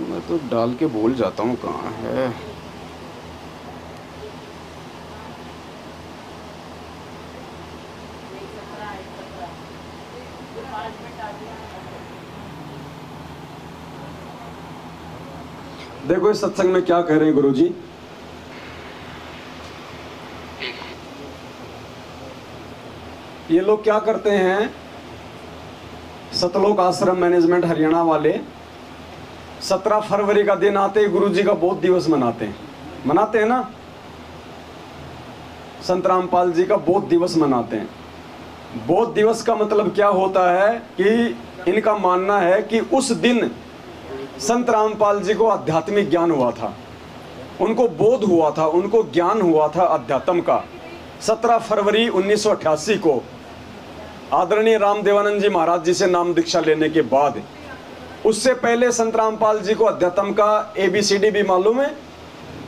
मैं तो डाल के भूल जाता हूँ कहाँ है। देखो इस सत्संग में क्या कह रहे हैं गुरुजी। ये लोग क्या करते हैं, सतलोक आश्रम मैनेजमेंट हरियाणा वाले 17 फरवरी का दिन आते ही गुरुजी का बोध दिवस मनाते हैं ना, संत रामपाल जी का बोध दिवस मनाते हैं। बोध दिवस का मतलब क्या होता है कि इनका मानना है कि उस दिन संत रामपाल जी को आध्यात्मिक ज्ञान हुआ था, उनको बोध हुआ था, उनको ज्ञान हुआ था अध्यात्म का। 17 फरवरी 1988 को आदरणीय रामदेवानंद जी महाराज जी से नाम दीक्षा लेने के बाद, उससे पहले संत रामपाल जी को अध्यात्म का ABCD भी मालूम है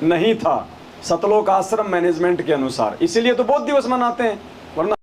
नहीं था, सतलोक आश्रम मैनेजमेंट के अनुसार। इसीलिए तो बोध दिवस मनाते हैं, वरना